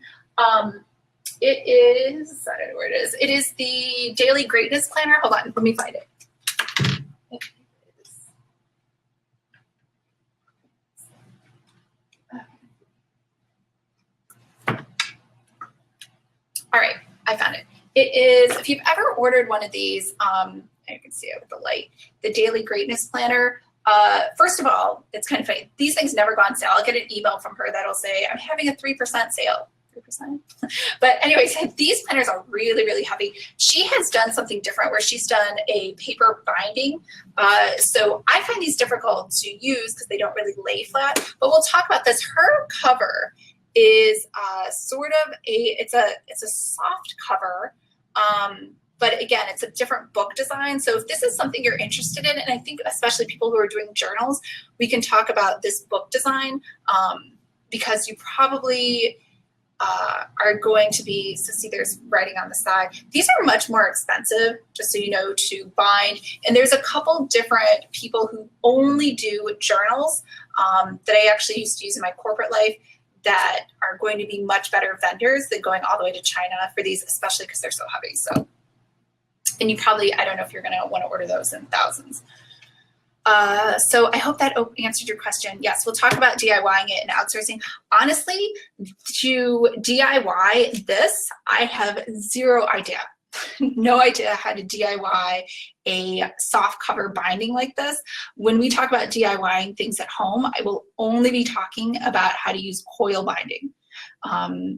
It is, I don't know where it is. It is the Daily Greatness Planner. Hold on, let me find it. All right, I found it. It is, if you've ever ordered one of these, you can see it with the light, the Daily Greatness Planner. First of all, it's kind of funny. These things never go on sale. I'll get an email from her that'll say, I'm having a 3% sale. 3%. But anyways, these planners are really, really heavy. She has done something different where she's done a paper binding. So I find these difficult to use because they don't really lay flat, but we'll talk about this. Her cover is sort of it's a soft cover. But again, it's a different book design. So if this is something you're interested in, and I think especially people who are doing journals, we can talk about this book design because you probably, are going to be, so see there's writing on the side. These are much more expensive, just so you know, to bind. And there's a couple different people who only do journals that I actually used to use in my corporate life that are going to be much better vendors than going all the way to China for these, especially because they're so heavy. So, and you probably, I don't know if you're going to want to order those in thousands. So I hope that answered your question. Yes, we'll talk about DIYing it and outsourcing. Honestly, to DIY this, I have zero idea. No idea how to DIY a soft cover binding like this. When we talk about DIYing things at home, I will only be talking about how to use coil binding.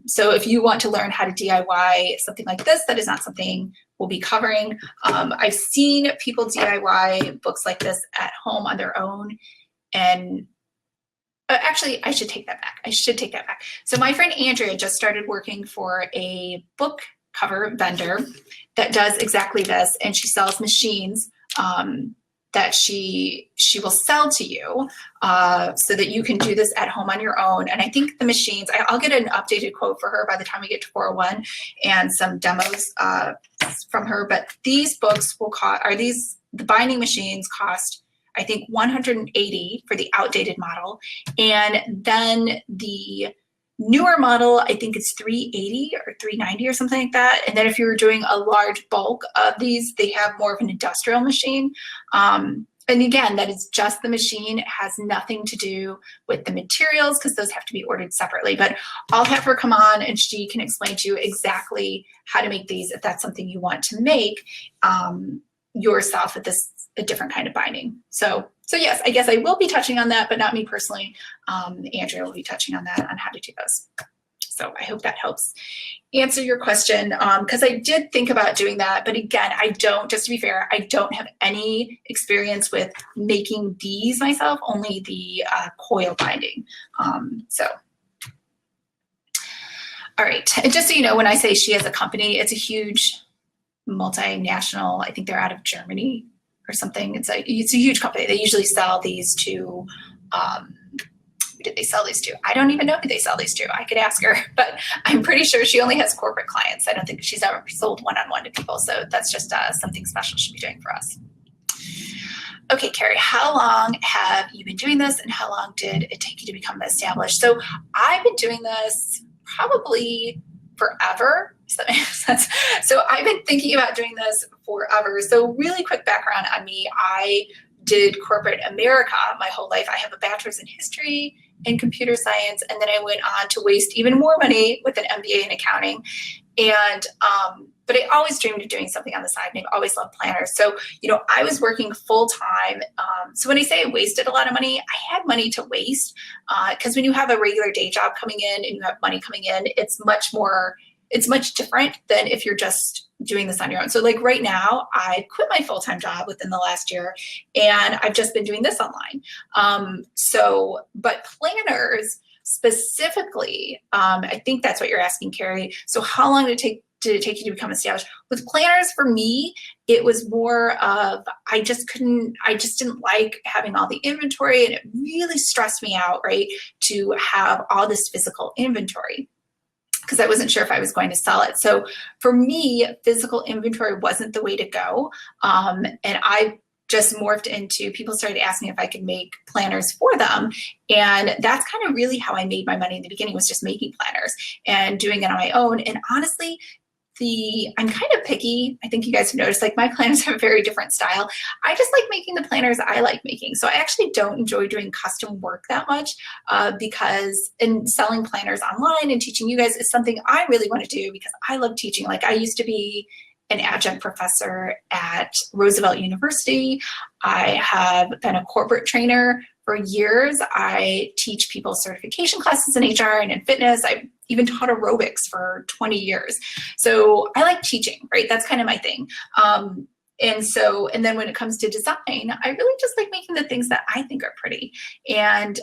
So if you want to learn how to DIY something like this, that is not something we'll be covering. I've seen people DIY books like this at home on their own. And actually, I should take that back. So my friend Andrea just started working for a book cover vendor that does exactly this. And she sells machines that she will sell to you so that you can do this at home on your own. And I think the machines, I'll get an updated quote for her by the time we get to 401 and some demos from her. But these books will cost, the binding machines cost, I think, $180 for the outdated model. And then the newer model, I think it's $380 or $390 or something like that. And then if you were doing a large bulk of these, they have more of an industrial machine. And again, that is just the machine. It has nothing to do with the materials because those have to be ordered separately. But I'll have her come on and she can explain to you exactly how to make these if that's something you want to make yourself with a different kind of binding. So yes, I guess I will be touching on that, but not me personally. Andrea will be touching on that, on how to do those. So I hope that helps answer your question, because I did think about doing that. But again, just to be fair, I don't have any experience with making these myself, only the coil binding. All right. And just so you know, when I say she has a company, it's a huge multinational. I think they're out of Germany or something. It's a huge company. They usually sell these to, who did they sell these to? I don't even know who they sell these to. I could ask her, but I'm pretty sure she only has corporate clients. I don't think she's ever sold one-on-one to people. So that's just something special she'll be doing for us. Okay, Carrie, how long have you been doing this and how long did it take you to become established? So I've been doing this probably forever. Does that make sense? So I've been thinking about doing this forever. So really quick background on me. I did corporate America my whole life. I have a bachelor's in history and computer science. And then I went on to waste even more money with an MBA in accounting. And, but I always dreamed of doing something on the side, and I've always loved planners. So, I was working full time. So when I say I wasted a lot of money, I had money to waste, because when you have a regular day job coming in and you have money coming in, it's much different than if you're just doing this on your own. So like right now, I quit my full-time job within the last year, and I've just been doing this online. But planners specifically, I think that's what you're asking, Carrie. So how long did it take you to become established? With planners, for me, it was more of, I just didn't like having all the inventory, and it really stressed me out, right, to have all this physical inventory, because I wasn't sure if I was going to sell it. So for me, physical inventory wasn't the way to go. And I just morphed into, people started asking if I could make planners for them. And that's kind of really how I made my money in the beginning, was just making planners and doing it on my own. And honestly, I'm kind of picky. I think you guys have noticed, like, my planners have a very different style. I just like making the planners I like making. So I actually don't enjoy doing custom work that much, because selling planners online and teaching you guys is something I really want to do because I love teaching. Like, I used to be an adjunct professor at Roosevelt University. I have been a corporate trainer for years. I teach people certification classes in HR and in fitness. I even taught aerobics for 20 years. So I like teaching, right? That's kind of my thing. And then when it comes to design, I really just like making the things that I think are pretty. And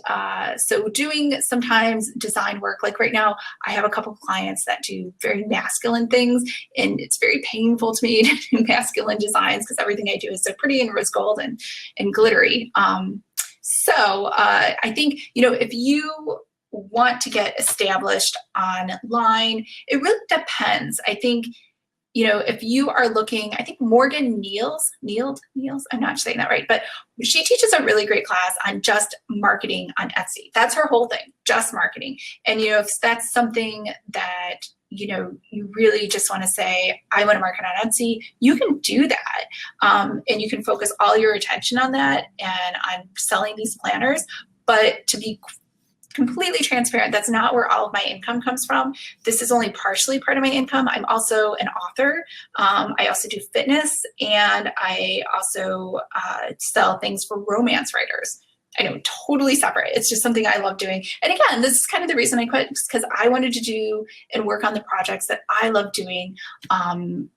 so doing sometimes design work, like right now, I have a couple clients that do very masculine things, and it's very painful to me to do masculine designs because everything I do is so pretty and rose gold and glittery. So I think, if you want to get established online, it really depends. I think, you know, if you are looking, I think Morgan Niels, I'm not saying that right, but she teaches a really great class on just marketing on Etsy. That's her whole thing, just marketing. And, you know, if that's something that, you know, you really just want to say, I want to market on Etsy, you can do that. And you can focus all your attention on that and on selling these planners. But to be completely transparent, that's not where all of my income comes from. This is only partially part of my income. I'm also an author. I also do fitness, and I also sell things for romance writers. I know, totally separate. It's just something I love doing. And again, this is kind of the reason I quit, because I wanted to do and work on the projects that I love doing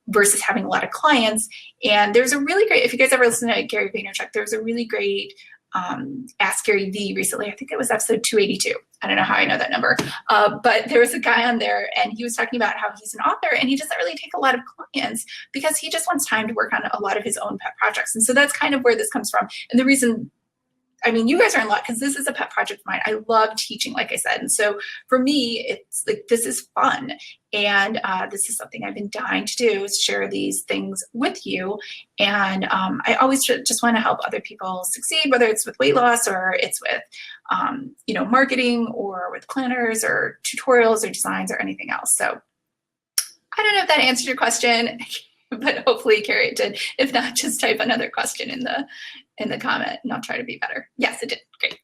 versus having a lot of clients. And there's a really great, if you guys ever listen to Gary Vaynerchuk, there's a really great Ask Gary V recently. I think it was episode 282. I don't know how I know that number, but there was a guy on there, and he was talking about how he's an author and he doesn't really take a lot of clients because he just wants time to work on a lot of his own pet projects. And so that's kind of where this comes from. And the reason, I mean, you guys are in luck because this is a pet project of mine. I love teaching, like I said. And so for me, it's like, this is fun. And this is something I've been dying to do, is share these things with you. And I always just want to help other people succeed, whether it's with weight loss or it's with, you know, marketing or with planners or tutorials or designs or anything else. So I don't know if that answered your question, but hopefully, Carrie, it did. If not, just type another question in the comment and I'll try to be better. Yes, it did. Great.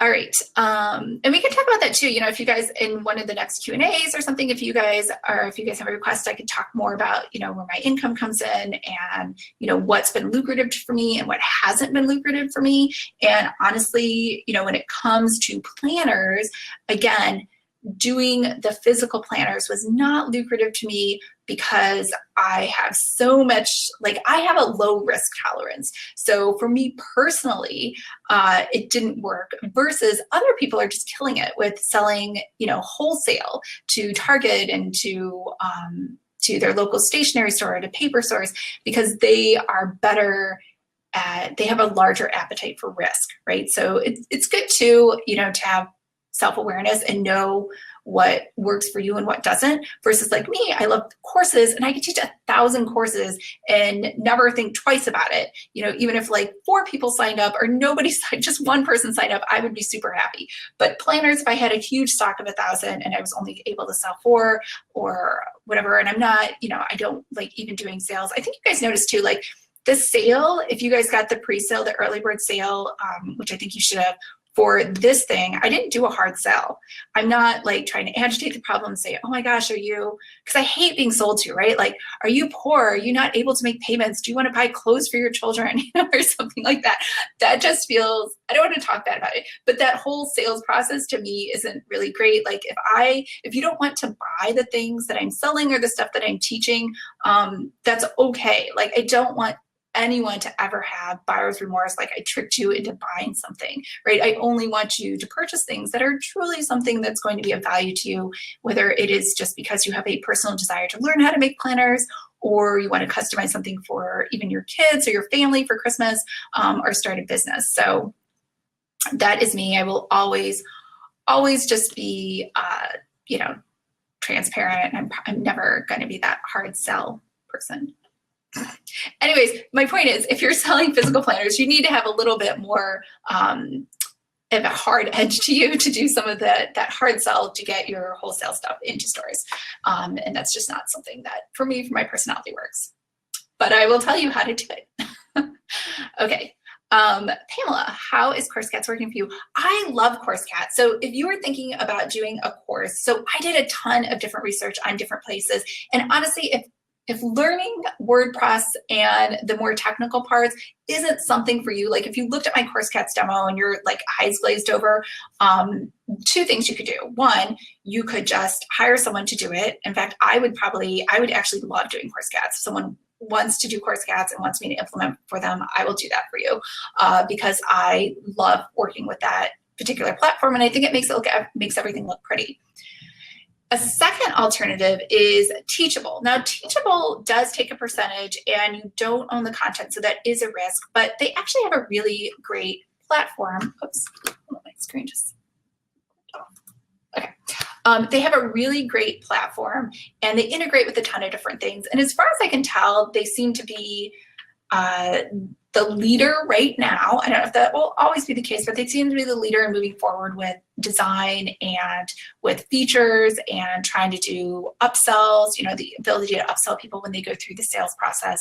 All right. And we can talk about that too. You know, if you guys in one of the next Q&As or something, if you guys have a request, I could talk more about, you know, where my income comes in and, you know, what's been lucrative for me and what hasn't been lucrative for me. And honestly, you know, when it comes to planners, again, doing the physical planners was not lucrative to me because I have so much, like, I have a low risk tolerance. So for me personally, it didn't work, versus other people are just killing it with selling, you know, wholesale to Target and to their local stationery store, to paper stores, because they are better at, they have a larger appetite for risk, right? So it's good to, you know, to have self-awareness and know what works for you and what doesn't, versus like me, I love courses and I can teach 1,000 courses and never think twice about it. You know, even if like 4 people signed up or nobody signed, just one person signed up, I would be super happy. But planners, if I had a huge stock of 1,000 and I was only able to sell 4 or whatever, and I'm not, you know, I don't like even doing sales. I think you guys noticed too, like the sale, if you guys got the pre-sale, the early bird sale, which I think you should have, for this thing, I didn't do a hard sell. I'm not like trying to agitate the problem and say, oh my gosh, are you, because I hate being sold to, right? Like, are you poor? Are you not able to make payments? Do you want to buy clothes for your children? You know, or something like that. That just feels, I don't want to talk bad about it, but that whole sales process to me isn't really great. Like if you don't want to buy the things that I'm selling or the stuff that I'm teaching, that's okay. Like, I don't want anyone to ever have buyer's remorse, like I tricked you into buying something, right? I only want you to purchase things that are truly something that's going to be of value to you, whether it is just because you have a personal desire to learn how to make planners, or you want to customize something for even your kids or your family for Christmas, or start a business. So that is me. I will always just be, you know, transparent. I'm never going to be that hard sell person. Anyways, my point is, if you're selling physical planners, you need to have a little bit more of a hard edge to you to do some of that hard sell to get your wholesale stuff into stores. And that's just not something that, for me, for my personality, works. But I will tell you how to do it. Okay. Pamela, how is Course Cats working for you? I love Course Cats. So if you are thinking about doing a course, so I did a ton of different research on different places. And honestly, if learning WordPress and the more technical parts isn't something for you, like if you looked at my Course Cats demo and you're like eyes glazed over, 2 things you could do. 1, you could just hire someone to do it. In fact, I would actually love doing Course Cats. If someone wants to do Course Cats and wants me to implement for them, I will do that for you because I love working with that particular platform. And I think it makes everything look pretty. A second alternative is Teachable. Now, Teachable does take a percentage and you don't own the content, so that is a risk, but they actually have a really great platform. Oops, my screen just Okay. They have a really great platform and they integrate with a ton of different things. And as far as I can tell, they seem to be the leader right now. I don't know if that will always be the case, but they seem to be the leader in moving forward with design and with features and trying to do upsells, you know, the ability to upsell people when they go through the sales process.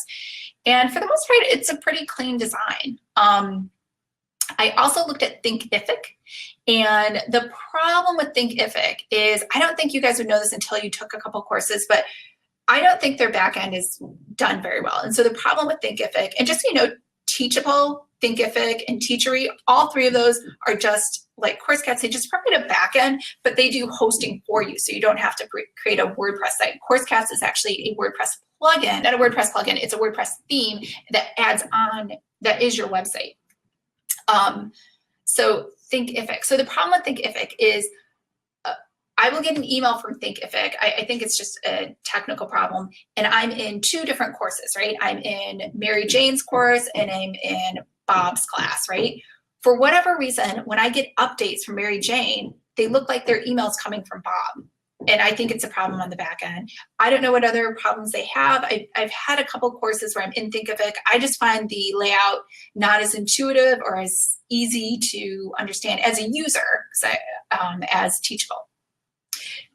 And for the most part, it's a pretty clean design. I also looked at Thinkific, and the problem with Thinkific is, I don't think you guys would know this until you took a couple courses, but I don't think their back end is done very well. And so the problem with Thinkific, and just so you know, Teachable, Thinkific, and Teachery, all three of those are just like CourseCats. They just provide a back end, but they do hosting for you, so you don't have to create a WordPress site. CourseCats is actually a WordPress plugin, not a WordPress plugin, it's a WordPress theme that adds on, that is your website. So Thinkific. So the problem with Thinkific is I will get an email from Thinkific. I think it's just a technical problem. And I'm in two different courses, right? I'm in Mary Jane's course and I'm in Bob's class, right? For whatever reason, when I get updates from Mary Jane, they look like they're emails coming from Bob. And I think it's a problem on the back end. I don't know what other problems they have. I've had a couple courses where I'm in Thinkific. I just find the layout not as intuitive or as easy to understand as a user as Teachable.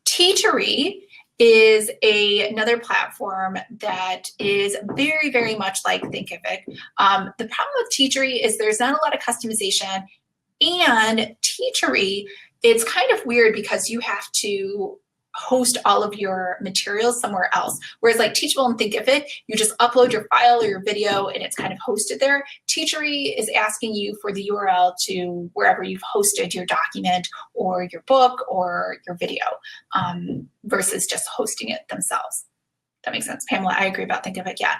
Teachery is another platform that is very, very much like Thinkific. The problem with Teachery is there's not a lot of customization, and Teachery, it's kind of weird because you have to host all of your materials somewhere else. Whereas like Teachable and Thinkific, you just upload your file or your video and it's kind of hosted there. Teachery is asking you for the URL to wherever you've hosted your document or your book or your video versus just hosting it themselves. That makes sense. Pamela, I agree about Thinkific, yeah.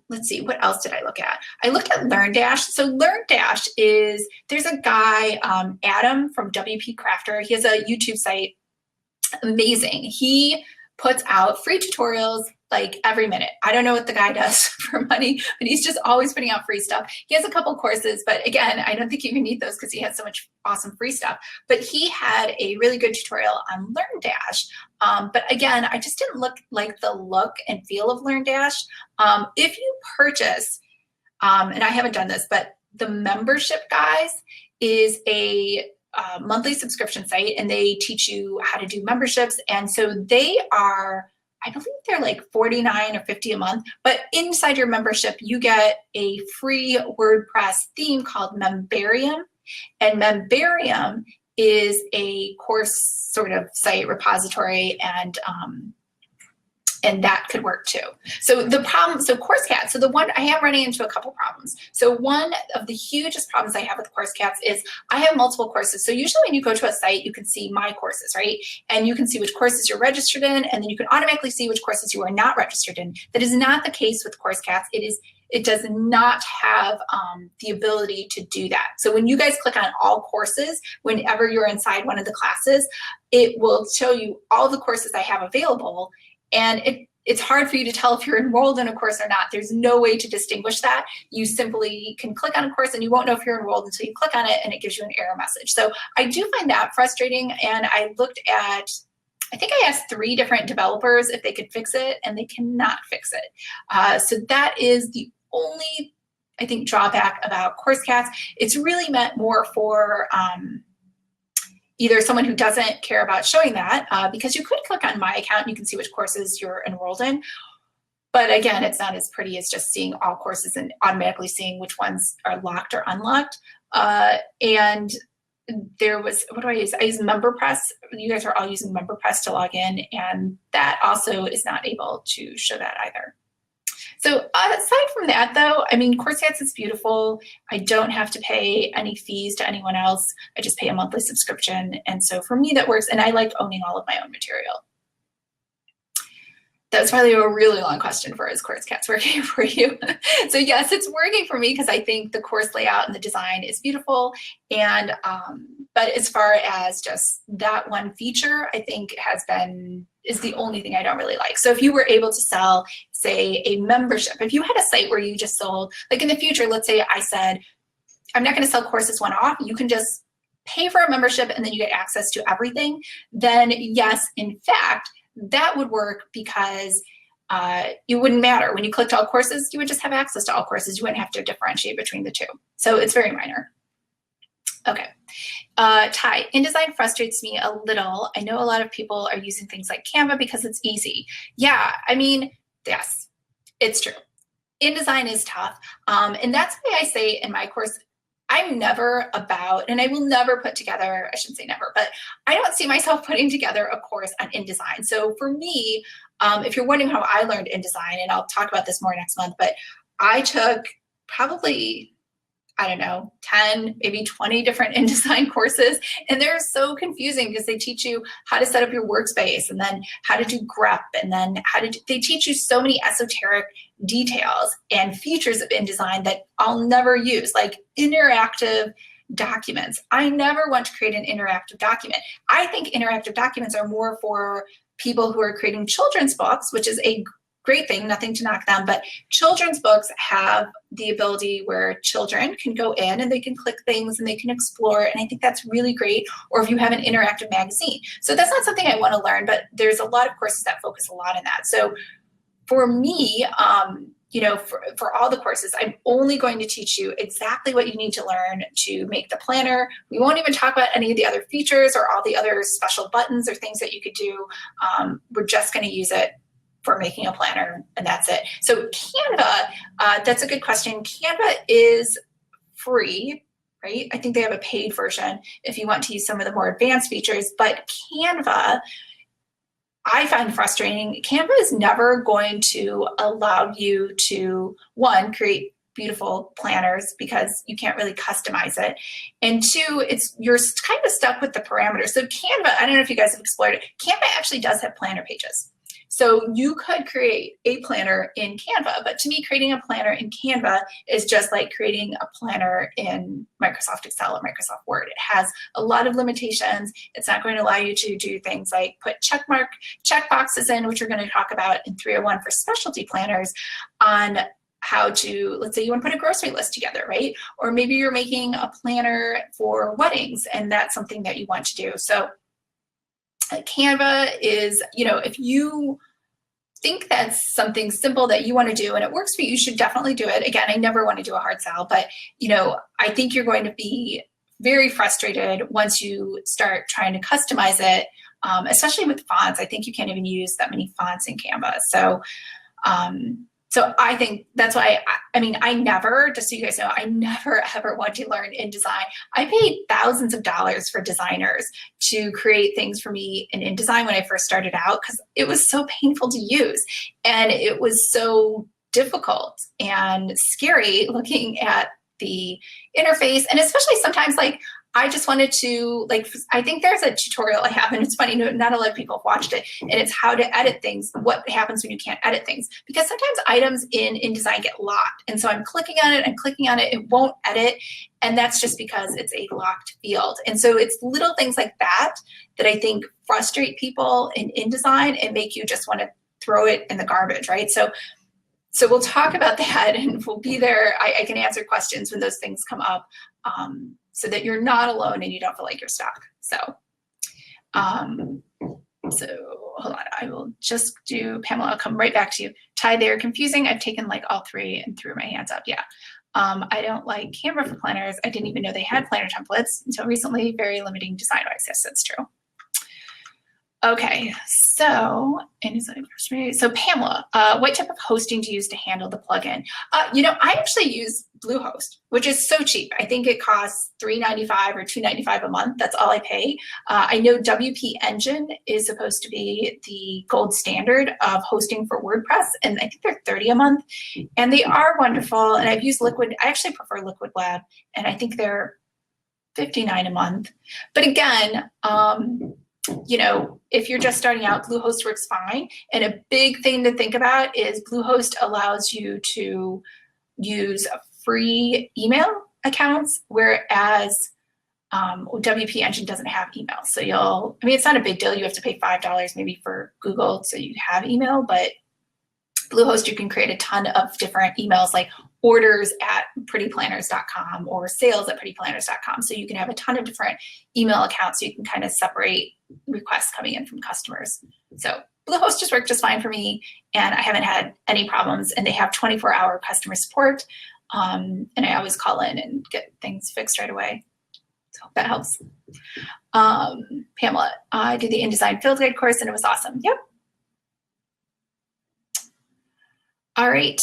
Let's see, what else did I look at? I looked at LearnDash. So LearnDash is, there's a guy, Adam from WP Crafter. He has a YouTube site. Amazing. He puts out free tutorials like every minute. I don't know what the guy does for money, but he's just always putting out free stuff. He has a couple courses, but again, I don't think you even need those because he has so much awesome free stuff. But he had a really good tutorial on LearnDash. But again, I just didn't like the look and feel of LearnDash. If you purchase, and I haven't done this, but the membership guys is a monthly subscription site, and they teach you how to do memberships. And so they are, I believe they're like $49 or $50 a month, but inside your membership, you get a free WordPress theme called Memberium. And Memberium is a course sort of site repository, and that could work too. So the problem, so CourseCats, so the one, I am running into a couple problems. So one of the hugest problems I have with CourseCats is I have multiple courses. So usually when you go to a site, you can see my courses, right? And you can see which courses you're registered in, and then you can automatically see which courses you are not registered in. That is not the case with CourseCats. It does not have the ability to do that. So when you guys click on all courses, whenever you're inside one of the classes, it will show you all the courses I have available. And it's hard for you to tell if you're enrolled in a course or not. There's no way to distinguish that. You simply can click on a course and you won't know if you're enrolled until you click on it and it gives you an error message. So I do find that frustrating. And I looked at, I think I asked 3 different developers if they could fix it, and they cannot fix it. So that is the only, I think, drawback about CourseCats. It's really meant more for either someone who doesn't care about showing that, because you could click on my account and you can see which courses you're enrolled in. But again, it's not as pretty as just seeing all courses and automatically seeing which ones are locked or unlocked. And there was, what do I use? I use MemberPress. You guys are all using MemberPress to log in, and that also is not able to show that either. So aside from that, though, I mean, CourseCats is beautiful. I don't have to pay any fees to anyone else. I just pay a monthly subscription. And so for me, that works. And I like owning all of my own material. That's probably a really long question for, is CourseCats working for you? So yes, it's working for me because I think the course layout and the design is beautiful. And but as far as just that one feature, I think is the only thing I don't really like. So if you were able to sell, say, a membership, if you had a site where you just sold, like in the future, let's say I said, I'm not going to sell courses one-off. You can just pay for a membership and then you get access to everything, then yes, in fact, that would work because it wouldn't matter. When you clicked all courses, you would just have access to all courses. You wouldn't have to differentiate between the two. So it's very minor. Okay. Ty, InDesign frustrates me a little. I know a lot of people are using things like Canva because it's easy. Yeah, I mean, yes, it's true. InDesign is tough. And that's why I say in my course, I'm never about, and I will never put together, I shouldn't say never, but I don't see myself putting together a course on InDesign. So for me, if you're wondering how I learned InDesign, and I'll talk about this more next month, but I took probably, I don't know, 10, maybe 20 different InDesign courses. And they're so confusing because they teach you how to set up your workspace and then how to do grep and then they teach you so many esoteric details and features of InDesign that I'll never use, like interactive documents. I never want to create an interactive document. I think interactive documents are more for people who are creating children's books, which is a great thing, nothing to knock them, but children's books have the ability where children can go in and they can click things and they can explore, and I think that's really great. Or if you have an interactive magazine. So that's not something I want to learn, but there's a lot of courses that focus a lot on that. So for me, you know, for all the courses, I'm only going to teach you exactly what you need to learn to make the planner. We won't even talk about any of the other features or all the other special buttons or things that you could do. We're just going to use it for making a planner, and that's it. So Canva, that's a good question. Canva is free, right? I think they have a paid version if you want to use some of the more advanced features, but Canva, I find frustrating. Canva is never going to allow you to, one, create beautiful planners because you can't really customize it. And two, you're kind of stuck with the parameters. So Canva, I don't know if you guys have explored it, Canva actually does have planner pages. So you could create a planner in Canva, but to me, creating a planner in Canva is just like creating a planner in Microsoft Excel or Microsoft Word. It has a lot of limitations. It's not going to allow you to do things like put check boxes in, which we're going to talk about in 301 for specialty planners on how to, let's say you want to put a grocery list together, right? Or maybe you're making a planner for weddings and that's something that you want to do. So Canva is, you know, if you think that's something simple that you want to do and it works for you, you should definitely do it. Again, I never want to do a hard sell, but, you know, I think you're going to be very frustrated once you start trying to customize it, especially with fonts. I think you can't even use that many fonts in Canva. So, so I think that's why, I mean, I never, just so you guys know, I never ever want to learn InDesign. I paid thousands of dollars for designers to create things for me in InDesign when I first started out because it was so painful to use. And it was so difficult and scary looking at the interface. And especially sometimes like, I just wanted to, like, I think there's a tutorial I have, and it's funny, not a lot of people have watched it, and it's how to edit things, what happens when you can't edit things. Because sometimes items in InDesign get locked, and so I'm clicking on it, it won't edit, and that's just because it's a locked field. And so it's little things like that that I think frustrate people in InDesign and make you just want to throw it in the garbage, right? So we'll talk about that, and we'll be there. I can answer questions when those things come up. So that you're not alone and you don't feel like you're stuck. So, so hold on, I will just do, Pamela, I'll come right back to you. Ty, they're confusing. I've taken like all three and threw my hands up, yeah. I don't like Canva for planners. I didn't even know they had planner templates until recently. Very limiting design-wise, yes, that's true. Okay, so Pamela, what type of hosting do you use to handle the plugin? You know, I actually use Bluehost, which is so cheap. I think it costs $3.95 or $2.95 a month. That's all I pay. I know WP Engine is supposed to be the gold standard of hosting for WordPress, and I think they're $30 a month, and they are wonderful. And I've used Liquid. I actually prefer Liquid Lab, and I think they're $59 a month. But again, you know, if you're just starting out, Bluehost works fine. And a big thing to think about is Bluehost allows you to use free email accounts, whereas WP Engine doesn't have email. So I mean, it's not a big deal. You have to pay $5 maybe for Google so you have email, but Bluehost, you can create a ton of different emails like orders at prettyplanners.com or sales at prettyplanners.com. So you can have a ton of different email accounts so you can kind of separate requests coming in from customers. So Bluehost just worked just fine for me, and I haven't had any problems, and they have 24-hour customer support, and I always call in and get things fixed right away. So that helps. Pamela, I did the InDesign Field Guide course and it was awesome. Yep. All right.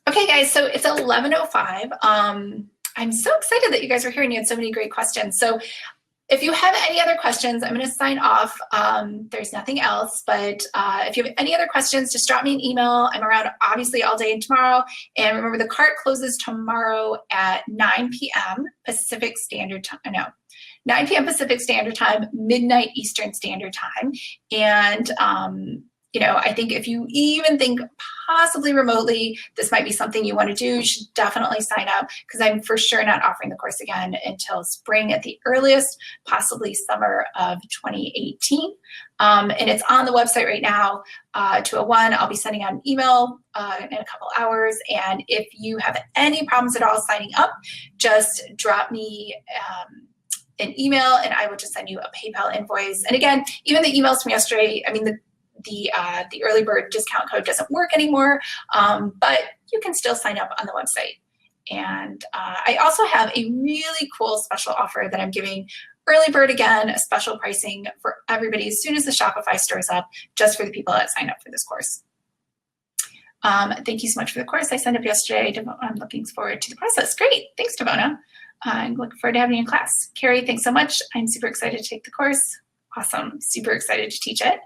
Okay, guys, so it's 11:05. I'm so excited that you guys were here and you had so many great questions. So if you have any other questions, I'm going to sign off. There's nothing else, but if you have any other questions, just drop me an email. I'm around obviously all day and tomorrow. And remember, the cart closes tomorrow at 9 p.m. Pacific Standard Time. No, 9 p.m. Pacific Standard Time, midnight Eastern Standard Time. And you know, I think if you even think possibly remotely, this might be something you want to do, you should definitely sign up, because I'm for sure not offering the course again until spring at the earliest, possibly summer of 2018. And it's on the website right now, 201. I'll be sending out an email in a couple hours. And if you have any problems at all signing up, just drop me an email and I will just send you a PayPal invoice. And again, even the emails from yesterday, I mean, the early bird discount code doesn't work anymore, but you can still sign up on the website. And I also have a really cool special offer that I'm giving early bird again, a special pricing for everybody as soon as the Shopify store is up, just for the people that sign up for this course. Thank you so much for the course. I signed up yesterday. I'm looking forward to the process. Great. Thanks, Devona. I'm looking forward to having you in class. Carrie, thanks so much. I'm super excited to take the course. Awesome. Super excited to teach it.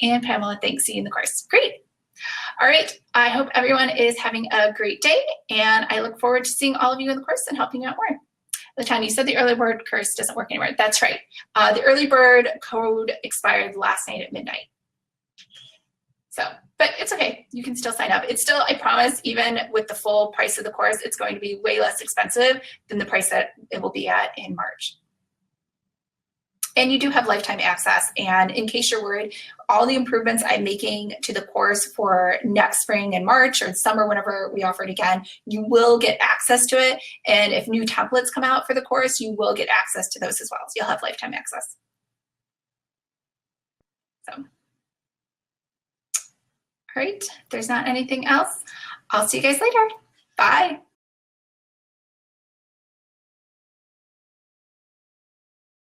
And Pamela, thanks. See you in the course. Great. All right. I hope everyone is having a great day, and I look forward to seeing all of you in the course and helping you out more. LaTanya, you said the early bird course doesn't work anymore. That's right. The early bird code expired last night at midnight. So, but it's okay. You can still sign up. It's still, I promise, even with the full price of the course, it's going to be way less expensive than the price that it will be at in March. And you do have lifetime access. And in case you're worried, all the improvements I'm making to the course for next spring and March or summer, whenever we offer it again, you will get access to it. And if new templates come out for the course, you will get access to those as well. So you'll have lifetime access. So, all right, if there's not anything else, I'll see you guys later. Bye.